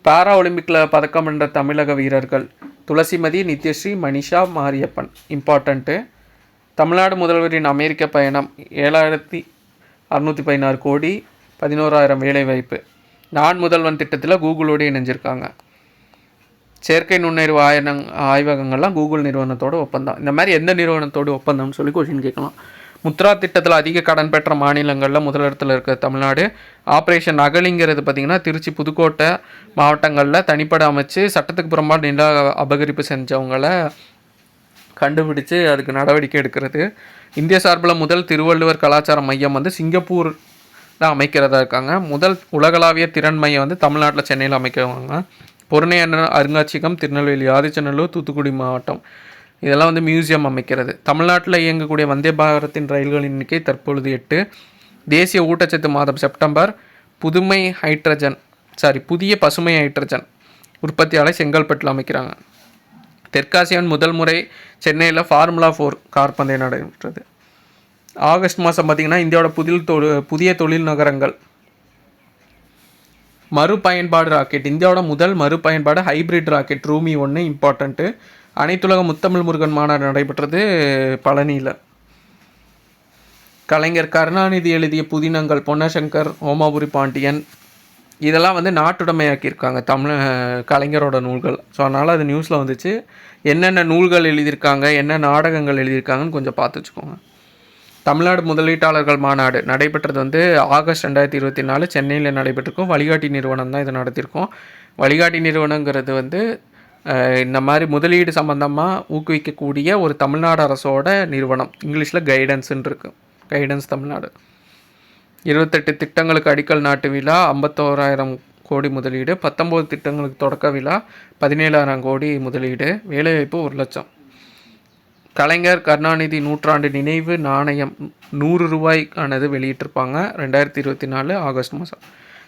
பாரா ஒலிம்பிக்கில் பதக்கம் வென்ற தமிழக வீரர்கள் துளசிமதி, நித்யஸ்ரீ, மனிஷா, மாரியப்பன். இம்பார்ட்டண்ட்டு. தமிழ்நாடு முதல்வரின் அமெரிக்க பயணம் 7,616 கோடி 11,000 வேலைவாய்ப்பு. நான் முதல்வன் திட்டத்தில் கூகுளோடு இணைஞ்சிருக்காங்க. செயற்கை நுண்ணறிவு ஆய்வகங்கள்லாம் கூகுள் நிறுவனத்தோட ஒப்பந்தம். இந்த மாதிரி எந்த நிறுவனத்தோடு ஒப்பந்தம்னு சொல்லி கொஸ்டின் கேட்கலாம். முத்ரா திட்டத்தில் அதிக கடன் பெற்ற மாநிலங்களில் முதலிடத்தில் இருக்கிற தமிழ்நாடு. ஆப்ரேஷன் அகலிங்கிறது பார்த்திங்கன்னா திருச்சி, புதுக்கோட்டை மாவட்டங்களில் தனிப்படை அமைச்சு சட்டத்துக்கு புறம்பாடு நில அபகரிப்பு செஞ்சவங்களை கண்டுபிடிச்சு அதுக்கு நடவடிக்கை எடுக்கிறது. இந்திய சார்பில் முதல் திருவள்ளுவர் கலாச்சார மையம் வந்து சிங்கப்பூர் தான் அமைக்கிறதா இருக்காங்க. முதல் உலகளாவிய திறன் மையம் வந்து தமிழ்நாட்டில் சென்னையில் அமைக்கிறாங்க. பொருணை அருங்காட்சியகம் திருநெல்வேலி, ஆதிச்சநல்லூர், தூத்துக்குடி மாவட்டம். இதெல்லாம் வந்து மியூசியம் அமைக்கிறது. தமிழ்நாட்டில் இயங்கக்கூடிய வந்தே பாரத்தின் ரயில்களின் எண்ணிக்கை தற்பொழுது 8. தேசிய ஊட்டச்சத்து மாதம் செப்டம்பர். புதிய பசுமை ஹைட்ரஜன் உற்பத்தி ஆலை செங்கல்பட்டில் அமைக்கிறாங்க. தெற்காசியாவின் முதல் முறை சென்னையில் ஃபார்முலா 4 கார் பந்தயம் நடைபெற்றது. ஆகஸ்ட் மாதம் பார்த்திங்கன்னா இந்தியாவோட புதிய தொழில் நகரங்கள். மறுபயன்பாடு ராக்கெட். இந்தியாவோட முதல் மறுபயன்பாடு ஹைப்ரிட் ராக்கெட் ரூமி 1 இம்பார்ட்டண்ட்டு. அனைத்துலக முத்தமிழ் முருகன் மாநாடு நடைபெற்றது பழனியில். கலைஞர் கருணாநிதி எழுதிய புதினங்கள் பொன்னசங்கர், ஓமாபுரி பாண்டியன் இதெல்லாம் வந்து நாட்டுடைமையாக்கியிருக்காங்க கலைஞரோட நூல்கள். ஸோ அதனால் அது நியூஸில் வந்துச்சு. என்னென்ன நூல்கள் எழுதியிருக்காங்க, என்ன நாடகங்கள் எழுதியிருக்காங்கன்னு கொஞ்சம் பார்த்து வச்சுக்கோங்க. தமிழ்நாடு முதலீட்டாளர்கள் மாநாடு நடைபெற்றது வந்து ஆகஸ்ட் 2024 சென்னையில் நடைபெற்றிருக்கும். வழிகாட்டி நிறுவனம் தான் இதை நடத்தியிருக்கோம். வழிகாட்டி நிறுவனங்கிறது வந்து இந்த மாதிரி முதலீடு சம்மந்தமாக ஊக்குவிக்கக்கூடிய ஒரு தமிழ்நாடு அரசோட நிறுவனம். இங்கிலீஷில் கைடன்ஸுன்னு இருக்குது. கைடன்ஸ் தமிழ்நாடு. 28 திட்டங்களுக்கு அடிக்கல் நாட்டு விழா, 51,000 கோடி முதலீடு. 19 திட்டங்களுக்கு தொடக்க விழா, 17,000 கோடி முதலீடு. வேலைவாய்ப்பு 1,00,000. கலைஞர் கருணாநிதி நூற்றாண்டு நினைவு நாணயம் 100 ரூபாய்க்கானது வெளியிட்டிருப்பாங்க 2024 ஆகஸ்ட் மாதம்.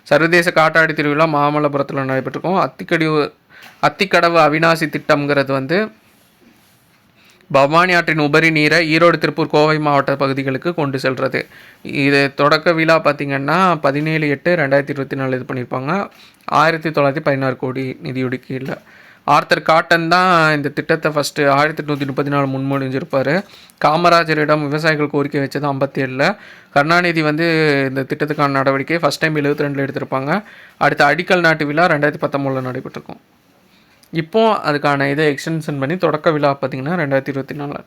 சர்வதேச காட்டாடி திருவிழா மாமல்லபுரத்தில் நடைபெற்றிருக்கோம். அத்திக்கடவு அவிநாசி திட்டம்ங்கிறது வந்து பவானி ஆற்றின் உபரி நீரை ஈரோடு, திருப்பூர், கோவை மாவட்ட பகுதிகளுக்கு கொண்டு செல்வது. இது தொடக்க விழா பார்த்திங்கன்னா 17/8/2024 இது பண்ணியிருப்பாங்க. 1916 கோடி நிதி ஒதுக்கீடு. ஆர்த்தர் காட்டன் தான் இந்த திட்டத்தை ஃபஸ்ட்டு 1834 முன்மொழிஞ்சிருப்பார். காமராஜரிடம் விவசாயிகள் கோரிக்கை வச்சது 57. கருணாநிதி வந்து இந்த திட்டத்துக்கான நடவடிக்கை ஃபஸ்ட் டைம் 72 எடுத்திருப்பாங்க. அடுத்த அடிக்கல் நாட்டு விழா 2019 நடைபெற்றிருக்கும். இப்போது அதுக்கான இதை எக்ஸ்டென்ஷன் பண்ணி தொடக்க விழா பார்த்திங்கன்னா 2024.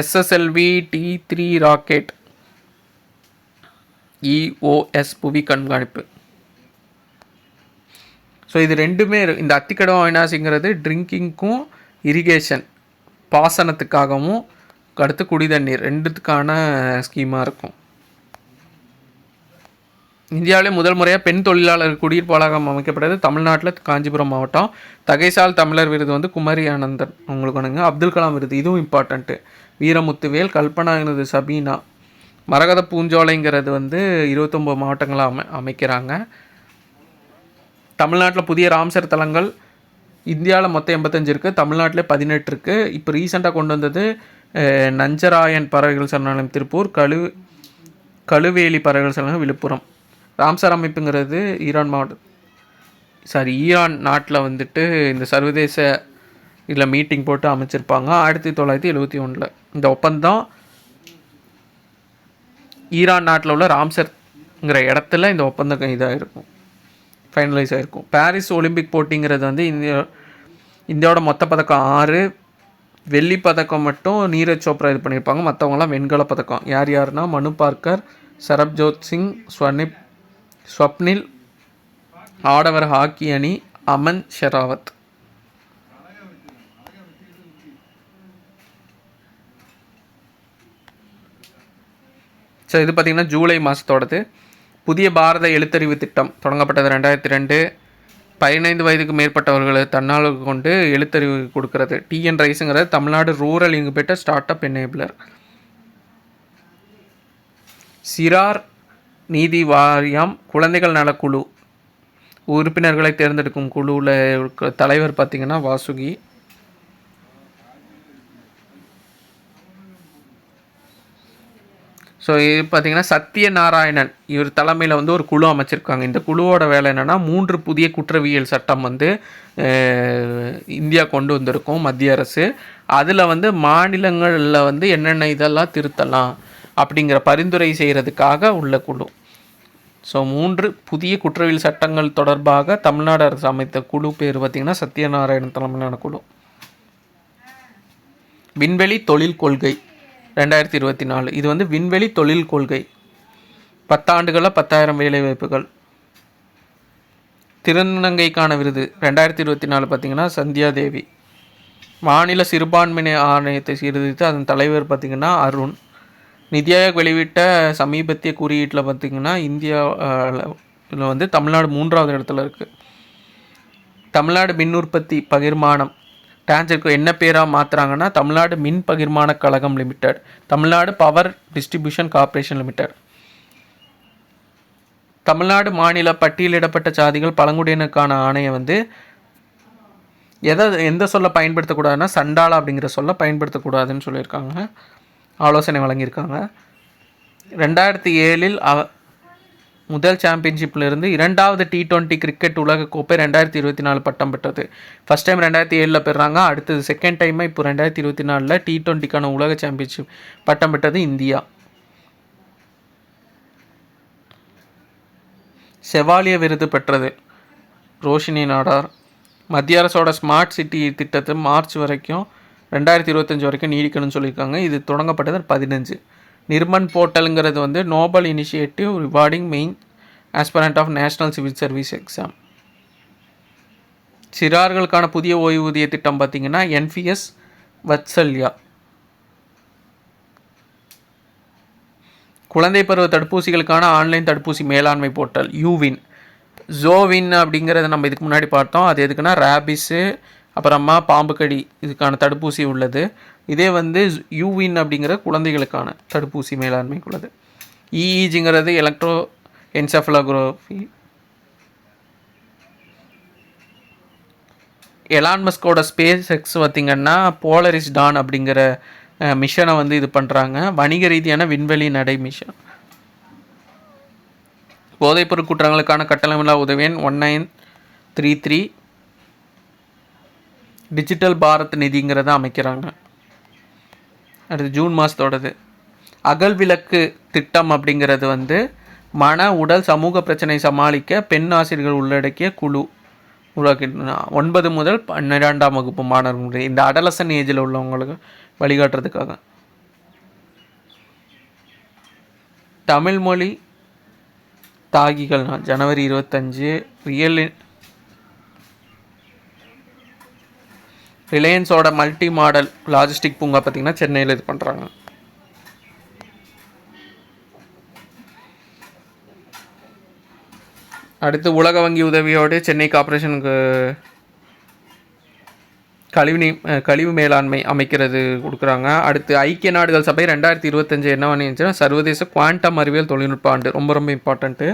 SSLV T3 ராக்கெட் EOS புவி கண்காணிப்பு. ஸோ இது ரெண்டுமே இந்த அத்திக்கடவு அவிநாசிங்கிறது ட்ரிங்கிங்க்கும் இரிகேஷன் பாசனத்துக்காகவும் அடுத்து குடிதண்ணீர் ரெண்டுத்துக்கான ஸ்கீமாக இருக்கும். இந்தியாவிலே முதல் முறையாக பெண் தொழிலாளர் குடியிருப்பு வளாகம் அமைக்கப்பட்டது தமிழ்நாட்டில் காஞ்சிபுரம் மாவட்டம். தகைசால் தமிழர் விருது வந்து குமரி ஆனந்தன் உங்களுக்கு ஒன்றுங்க. அப்துல் கலாம் விருது இதுவும் இம்பார்ட்டண்ட்டு. வீரமுத்துவேல், கல்பனாங்கிறது சபீனா. மரகத பூஞ்சோலைங்கிறது வந்து 29 மாவட்டங்களாக அமைக்கிறாங்க. தமிழ்நாட்டில் புதிய ராம்சர் தலங்கள் இந்தியாவில் மொத்தம் 85 இருக்குது. தமிழ்நாட்டில் 18 இருக்குது. இப்போ ரீசெண்டாக கொண்டு வந்தது நஞ்சராயன் பறவைகள் சரணாலயம் திருப்பூர், கழுவேலி பறவைகள் சரணாலயம் விழுப்புரம். ராம்சர் அமைப்புங்கிறது ஈரான் நாட்டில் வந்துட்டு இந்த சர்வதேச இதில் மீட்டிங் போட்டு அமைச்சிருப்பாங்க 1971. இந்த ஒப்பந்தம் ஈரான் நாட்டில் உள்ள ராம்சர்ங்கிற இடத்துல இந்த ஒப்பந்தம் இதாக இருக்கும், ஃபைனலைஸ் ஆகிருக்கும். பாரிஸ் ஒலிம்பிக் போட்டிங்கிறது வந்து இந்தியாவோட மொத்த பதக்கம் 6. வெள்ளி பதக்கம் மட்டும் நீரஜ் சோப்ரா இது பண்ணியிருப்பாங்க. மற்றவங்களாம் வெண்கல பதக்கம். யாருன்னா மனு பார்க்கர், சரப்ஜோத் சிங், ஸ்வப்னில். ஆடவர் ஹாக்கி அணி அமன் ஷெராவத். ஸோ இது பார்த்திங்கன்னா ஜூலை மாதத்தோடது. புதிய பாரத எழுத்தறிவு திட்டம் தொடங்கப்பட்டது 2002. 15 வயதுக்கு மேற்பட்டவர்களை தன்னார்வ கொண்டு எழுத்தறிவு கொடுக்கறது. TN ரைஸுங்கிறது Tamil Nadu rural incubator startup enabler. சிறார் நீதி வாரியம் குழந்தைகள் நலக்குழு உறுப்பினர்களை தேர்ந்தெடுக்கும் குழுவில் தலைவர் பார்த்திங்கன்னா வாசுகி. ஸோ இது பார்த்திங்கன்னா சத்யநாராயணன் இவர் தலைமையில் வந்து ஒரு குழு அமைச்சிருக்காங்க. இந்த குழுவோட வேலை என்னென்னா 3 புதிய குற்றவியல் சட்டம் வந்து இந்தியா கொண்டு வந்திருக்கும் மத்திய அரசு. அதில் வந்து மாநிலங்களில் வந்து என்னென்ன இதெல்லாம் திருத்தலாம் அப்படிங்கிற பரிந்துரை செய்கிறதுக்காக உள்ள குழு. ஸோ 3 புதிய குற்றவியல் சட்டங்கள் தொடர்பாக தமிழ்நாடு அரசு அமைத்த குழு பேர் பார்த்திங்கன்னா சத்யநாராயணன் தலைமையிலான குழு. விண்வெளி தொழில் கொள்கை 2024 இது வந்து விண்வெளி தொழில் கொள்கை. 10 ஆண்டுகளில் 10,000 வேலைவாய்ப்புகள். திருநங்கைக்கான விருது 2024 பார்த்திங்கன்னா சந்தியா தேவி. மாநில சிறுபான்மை ஆணையத்தை சீர்திருத்தி அதன் தலைவர் பார்த்திங்கன்னா அருண். நிதி ஆயோக் வெளியிட்ட சமீபத்திய குறியீட்டில் பார்த்திங்கன்னா இந்தியாவில் வந்து தமிழ்நாடு 3வது இடத்துல இருக்குது. தமிழ்நாடு மின் உற்பத்தி பகிர்மானம் டான்ஜருக்கு என்ன பேராக மாற்றுறாங்கன்னா தமிழ்நாடு மின் பகிர்மான கழகம் limited, Tamil Nadu power distribution corporation limited. Tamil Nadu மாநில பட்டியலிடப்பட்ட சாதிகள் பழங்குடியினருக்கான ஆணையம் வந்து எந்த சொல்ல பயன்படுத்தக்கூடாதுன்னா சண்டாளா அப்படிங்கிற சொல்ல பயன்படுத்தக்கூடாதுன்னு சொல்லியிருக்காங்க, ஆலோசனை வழங்கியிருக்காங்க. 2007 முதல் சாம்பியன்ஷிப்லேருந்து 2வது T20 கிரிக்கெட் உலகக்கோப்பை 2024 பட்டம் பெற்றது. First time 2007 பெறாங்க. அடுத்தது செகண்ட் டைமாக இப்போ 2024 T20க்கான உலக சாம்பியன்ஷிப் பட்டம் பெற்றது இந்தியா. செவாலிய விருது பெற்றது ரோஷினி நாடார். மத்திய அரசோட ஸ்மார்ட் சிட்டி திட்டத்தை மார்ச் வரைக்கும் 2025 வரைக்கும் நீடிக்கணும்னு சொல்லியிருக்காங்க. இது தொடங்கப்பட்டது 15. நிர்மன் போர்ட்டலுங்கிறது வந்து noble initiative rewarding main aspirant of national civil service exam. சிறார்களுக்கான புதிய ஓய்வூதிய திட்டம் பார்த்திங்கன்னா NPS வத்சல்யா. குழந்தை பருவ தடுப்பூசிகளுக்கான ஆன்லைன் தடுப்பூசி மேலாண்மை போர்ட்டல் யூவின். ஜோவின் அப்படிங்கிறத நம்ம இதுக்கு முன்னாடி பார்த்தோம். அது எதுக்குன்னா ரேபிஸு அப்புறமா பாம்பு கடி இதுக்கான தடுப்பூசி உள்ளது. இதே வந்து யூவின் அப்படிங்கிற குழந்தைகளுக்கான தடுப்பூசி மேலாண்மைக்கு உள்ளது. EEGங்கிறது எலக்ட்ரோ என்செஃபலோகிராஃபி. எலான் மஸ்கோட ஸ்பேஸ் எக்ஸ் பார்த்திங்கன்னா போலரிஸ் டான் அப்படிங்கிற மிஷனை வந்து இது பண்ணுறாங்க. வணிக ரீதியான விண்வெளி நடை மிஷன். போதைப்பொருள் குற்றங்களுக்கான கட்டணமில்லா உதவி எண் 1933 டிஜிட்டல் பாரத் நிதிங்கிறத அமைக்கிறாங்க. அடுத்து ஜூன் மாதத்தோடது அகல் விளக்கு திட்டம் அப்படிங்கிறது வந்து மன உடல் சமூக பிரச்சனை சமாளிக்க பெண் ஆசிரியர்கள் உள்ளடக்கிய குழு உருவாக்கி 9 முதல் 12ஆம் வகுப்பு மாணவர்கள் இந்த அடலசன் ஏஜில் உள்ளவங்களுக்கு வழிகாட்டுறதுக்காக. தமிழ்மொழி தாகிகள் ஜனவரி 25. ரிலையன்ஸோட மல்டி மாடல் லாஜிஸ்டிக் பூங்கா பார்த்திங்கன்னா சென்னையில் இது பண்ணுறாங்க. அடுத்து உலக வங்கி உதவியோடு சென்னை கார்ப்பரேஷனுக்கு கழிவு மேலாண்மை அமைக்கிறது கொடுக்குறாங்க. அடுத்து ஐக்கிய நாடுகள் சபை 2025 என்ன பண்ணிச்சுன்னா சர்வதேச குவாண்டம் அறிவியல் தொழில்நுட்ப ஆண்டு, ரொம்ப ரொம்ப இம்பார்ட்டண்ட்டு.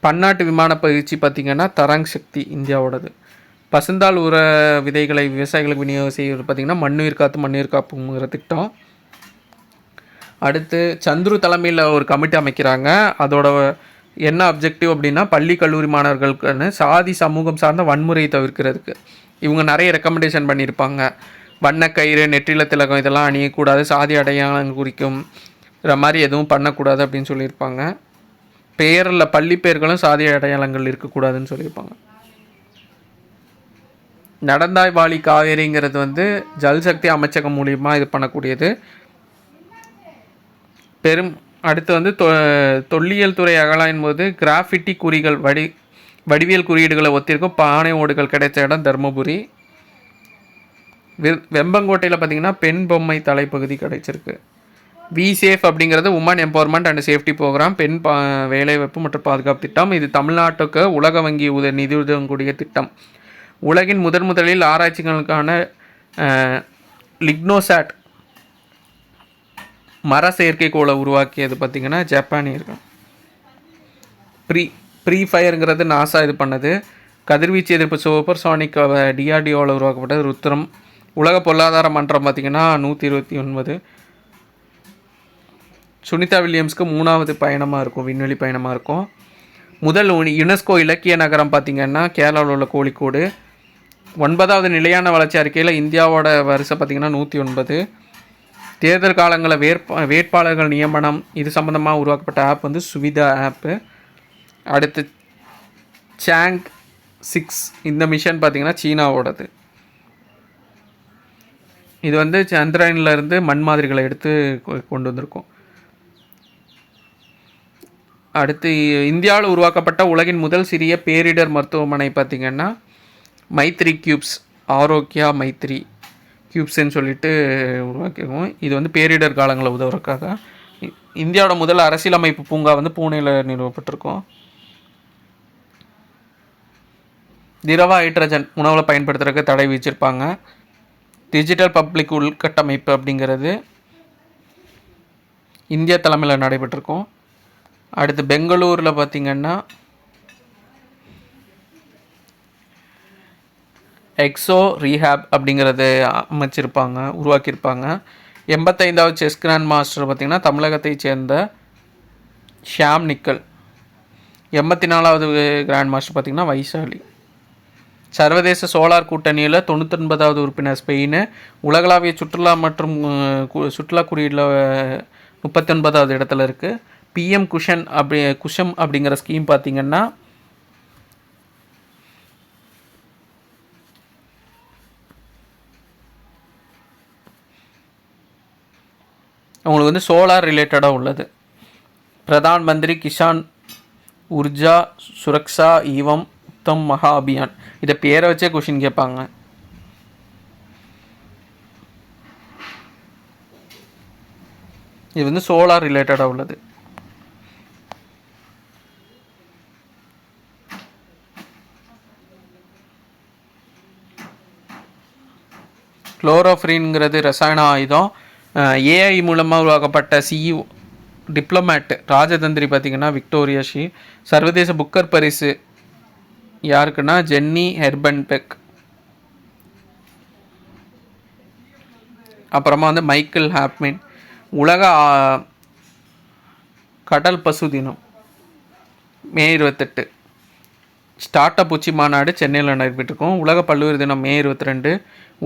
பன்னாட்டு விமான பயிற்சி பார்த்திங்கன்னா தரங் சக்தி இந்தியாவோடது. பசுந்தாள் உர விதைகளை விவசாயிகளுக்கு விநியோகம் செய்வது பார்த்திங்கன்னா மண்ணுயிர் காத்து மண்ணுயிர் காப்புங்கிற திட்டம். அடுத்து சந்துரு தலைமையில் ஒரு கமிட்டி அமைக்கிறாங்க. அதோட என்ன அப்ஜெக்டிவ் அப்படின்னா பள்ளி கல்லூரி மாணவர்களுக்குன்னு சாதி சமூகம் சார்ந்த வன்முறையை தவிர்க்கிறதுக்கு இவங்க நிறைய ரெக்கமெண்டேஷன் பண்ணியிருப்பாங்க. வண்ணக்கயிறு நெற்றில திலகம் இதெல்லாம் அணியக்கூடாது, சாதி அடையாளம் குறிக்கும்ங்கிற மாதிரி எதுவும் பண்ணக்கூடாது அப்படின்னு சொல்லியிருப்பாங்க. பெயரில் பள்ளி பெயர்களும் சாதி அடையாளங்கள் இருக்கக்கூடாதுன்னு சொல்லியிருப்பாங்க. நடந்தாய் வாலி காவேரிங்கிறது வந்து ஜல்சக்தி அமைச்சகம் மூலியமாக இது பண்ணக்கூடியது. அடுத்து வந்து தொல்லியல் துறை அகலாயின் போது கிராஃபிட்டி குறிகள் வடிவியல் குறியீடுகளை ஒத்திருக்கும் பானை ஓடுகள் கிடைச்ச இடம் தருமபுரி. வெம்பங்கோட்டையில் பார்த்திங்கன்னா பெண் பொம்மை தலைப்பகுதி கிடைச்சிருக்கு. விசேஃப் அப்படிங்கிறது women empowerment and safety program, பெண் வேலைவாய்ப்பு மற்றும் பாதுகாப்பு திட்டம். இது தமிழ்நாட்டுக்கு உலக வங்கி நிதி உதவக்கூடிய திட்டம். உலகின் முதலில் ஆராய்ச்சிகளுக்கான லிக்னோசாட் மர செயற்கைக்கோளை உருவாக்கியது பார்த்திங்கன்னா ஜப்பானியர்கள். ப்ரீ ஃபயருங்கிறது நாசா இது பண்ணது. கதிர்வீச்சு எதிர்ப்பு சூப்பர்சானிக் DRDOவில் உருவாக்கப்பட்டது ருத்ரம். உலக பொருளாதார மன்றம் பார்த்திங்கன்னா 129. சுனிதா வில்லியம்ஸ்க்கு 3வது பயணமாக இருக்கும், விண்வெளி பயணமாக இருக்கும். முதல் யுனெஸ்கோ இலக்கிய நகரம் பார்த்திங்கன்னா கேரளாவில் உள்ள கோழிக்கோடு. 9வது நிலையான வளர்ச்சி அறிக்கையில் இந்தியாவோட வரிசை பார்த்திங்கன்னா 109. தேர்தல் காலங்களில் வேட்பாளர்கள் நியமனம் இது சம்மந்தமாக உருவாக்கப்பட்ட ஆப் வந்து சுவிதா ஆப்பு. அடுத்து சாங் 6 இந்த மிஷன் பார்த்திங்கன்னா சீனாவோடது. இது வந்து சந்திரனிலிருந்து மண் மாதிரிகளை எடுத்து கொண்டு வந்திருக்கோம். அடுத்து இந்தியாவில் உருவாக்கப்பட்ட உலகின் முதல் சிறிய பேரிடர் மருத்துவமனை பார்த்திங்கன்னா மைத்ரி கியூப்ஸ், ஆரோக்கியா மைத்ரி கியூப்ஸ்ன்னு சொல்லிட்டு உருவாக்கியிருக்கோம். இது வந்து பேரிடர் காலங்களில் உதவுறதுக்காக. இந்தியாவோட முதல் அரசியலமைப்பு பூங்கா வந்து பூனேயில் நிறுவப்பட்டிருக்கோம். திரவ ஹைட்ரஜன் உணவில் பயன்படுத்துறதுக்கு தடை விதிச்சிருப்பாங்க. டிஜிட்டல் பப்ளிக் உள்கட்டமைப்பு அப்படிங்கிறது இந்தியா தலைமையில் நடைபெற்றிருக்கோம். அடுத்து பெங்களூரில் பார்த்திங்கன்னா எக்ஸோ ரீஹேப் அப்படிங்கிறது அமைச்சிருப்பாங்க, உருவாக்கியிருப்பாங்க. 85வது செஸ் கிராண்ட் மாஸ்டர் பார்த்திங்கன்னா தமிழகத்தை சேர்ந்த ஷியாம் நிக்கல். 84வது கிராண்ட் மாஸ்டர் பார்த்திங்கன்னா வைசாலி. சர்வதேச சோலார் கூட்டணியில் 99வது உறுப்பினர் ஸ்பெயின். உலகளாவிய சுற்றுலா மற்றும் சுற்றுலா குறியீடில் 39வது இடத்துல இருக்குது. பிஎம் குஷம் அப்படிங்கிற ஸ்கீம் பார்த்திங்கன்னா அவங்களுக்கு வந்து சோலார் ரிலேட்டடாக உள்ளது. பிரதான் மந்திரி கிஷான் உர்ஜா சுரக்ஷா ஈவம் உத்தம் மகா அபியான், இதை பேரை வச்சே கொஷின் கேட்பாங்க. இது வந்து சோலார் ரிலேட்டடாக உள்ளது. குளோரோஃப்ரின்ங்கிறது ரசாயன ஆயுதம். ஏஐ மூலமாக உருவாக்கப்பட்ட சிஇஓ டிப்ளமேட் ராஜதந்திரி பார்த்திங்கன்னா விக்டோரியா ஷி. சர்வதேச புக்கர் பரிசு யாருக்குன்னா ஜென்னி ஹெர்பன்பெக். அப்புறமா வந்து மைக்கேல் ஹாப்மின். உலக கடல் பசு தினம் மே 28. ஸ்டார்ட் அப் உச்சி மாநாடு சென்னையில் நடைபெற்றிருக்கோம். உலக பல்லுயிர் தினம் மே 22.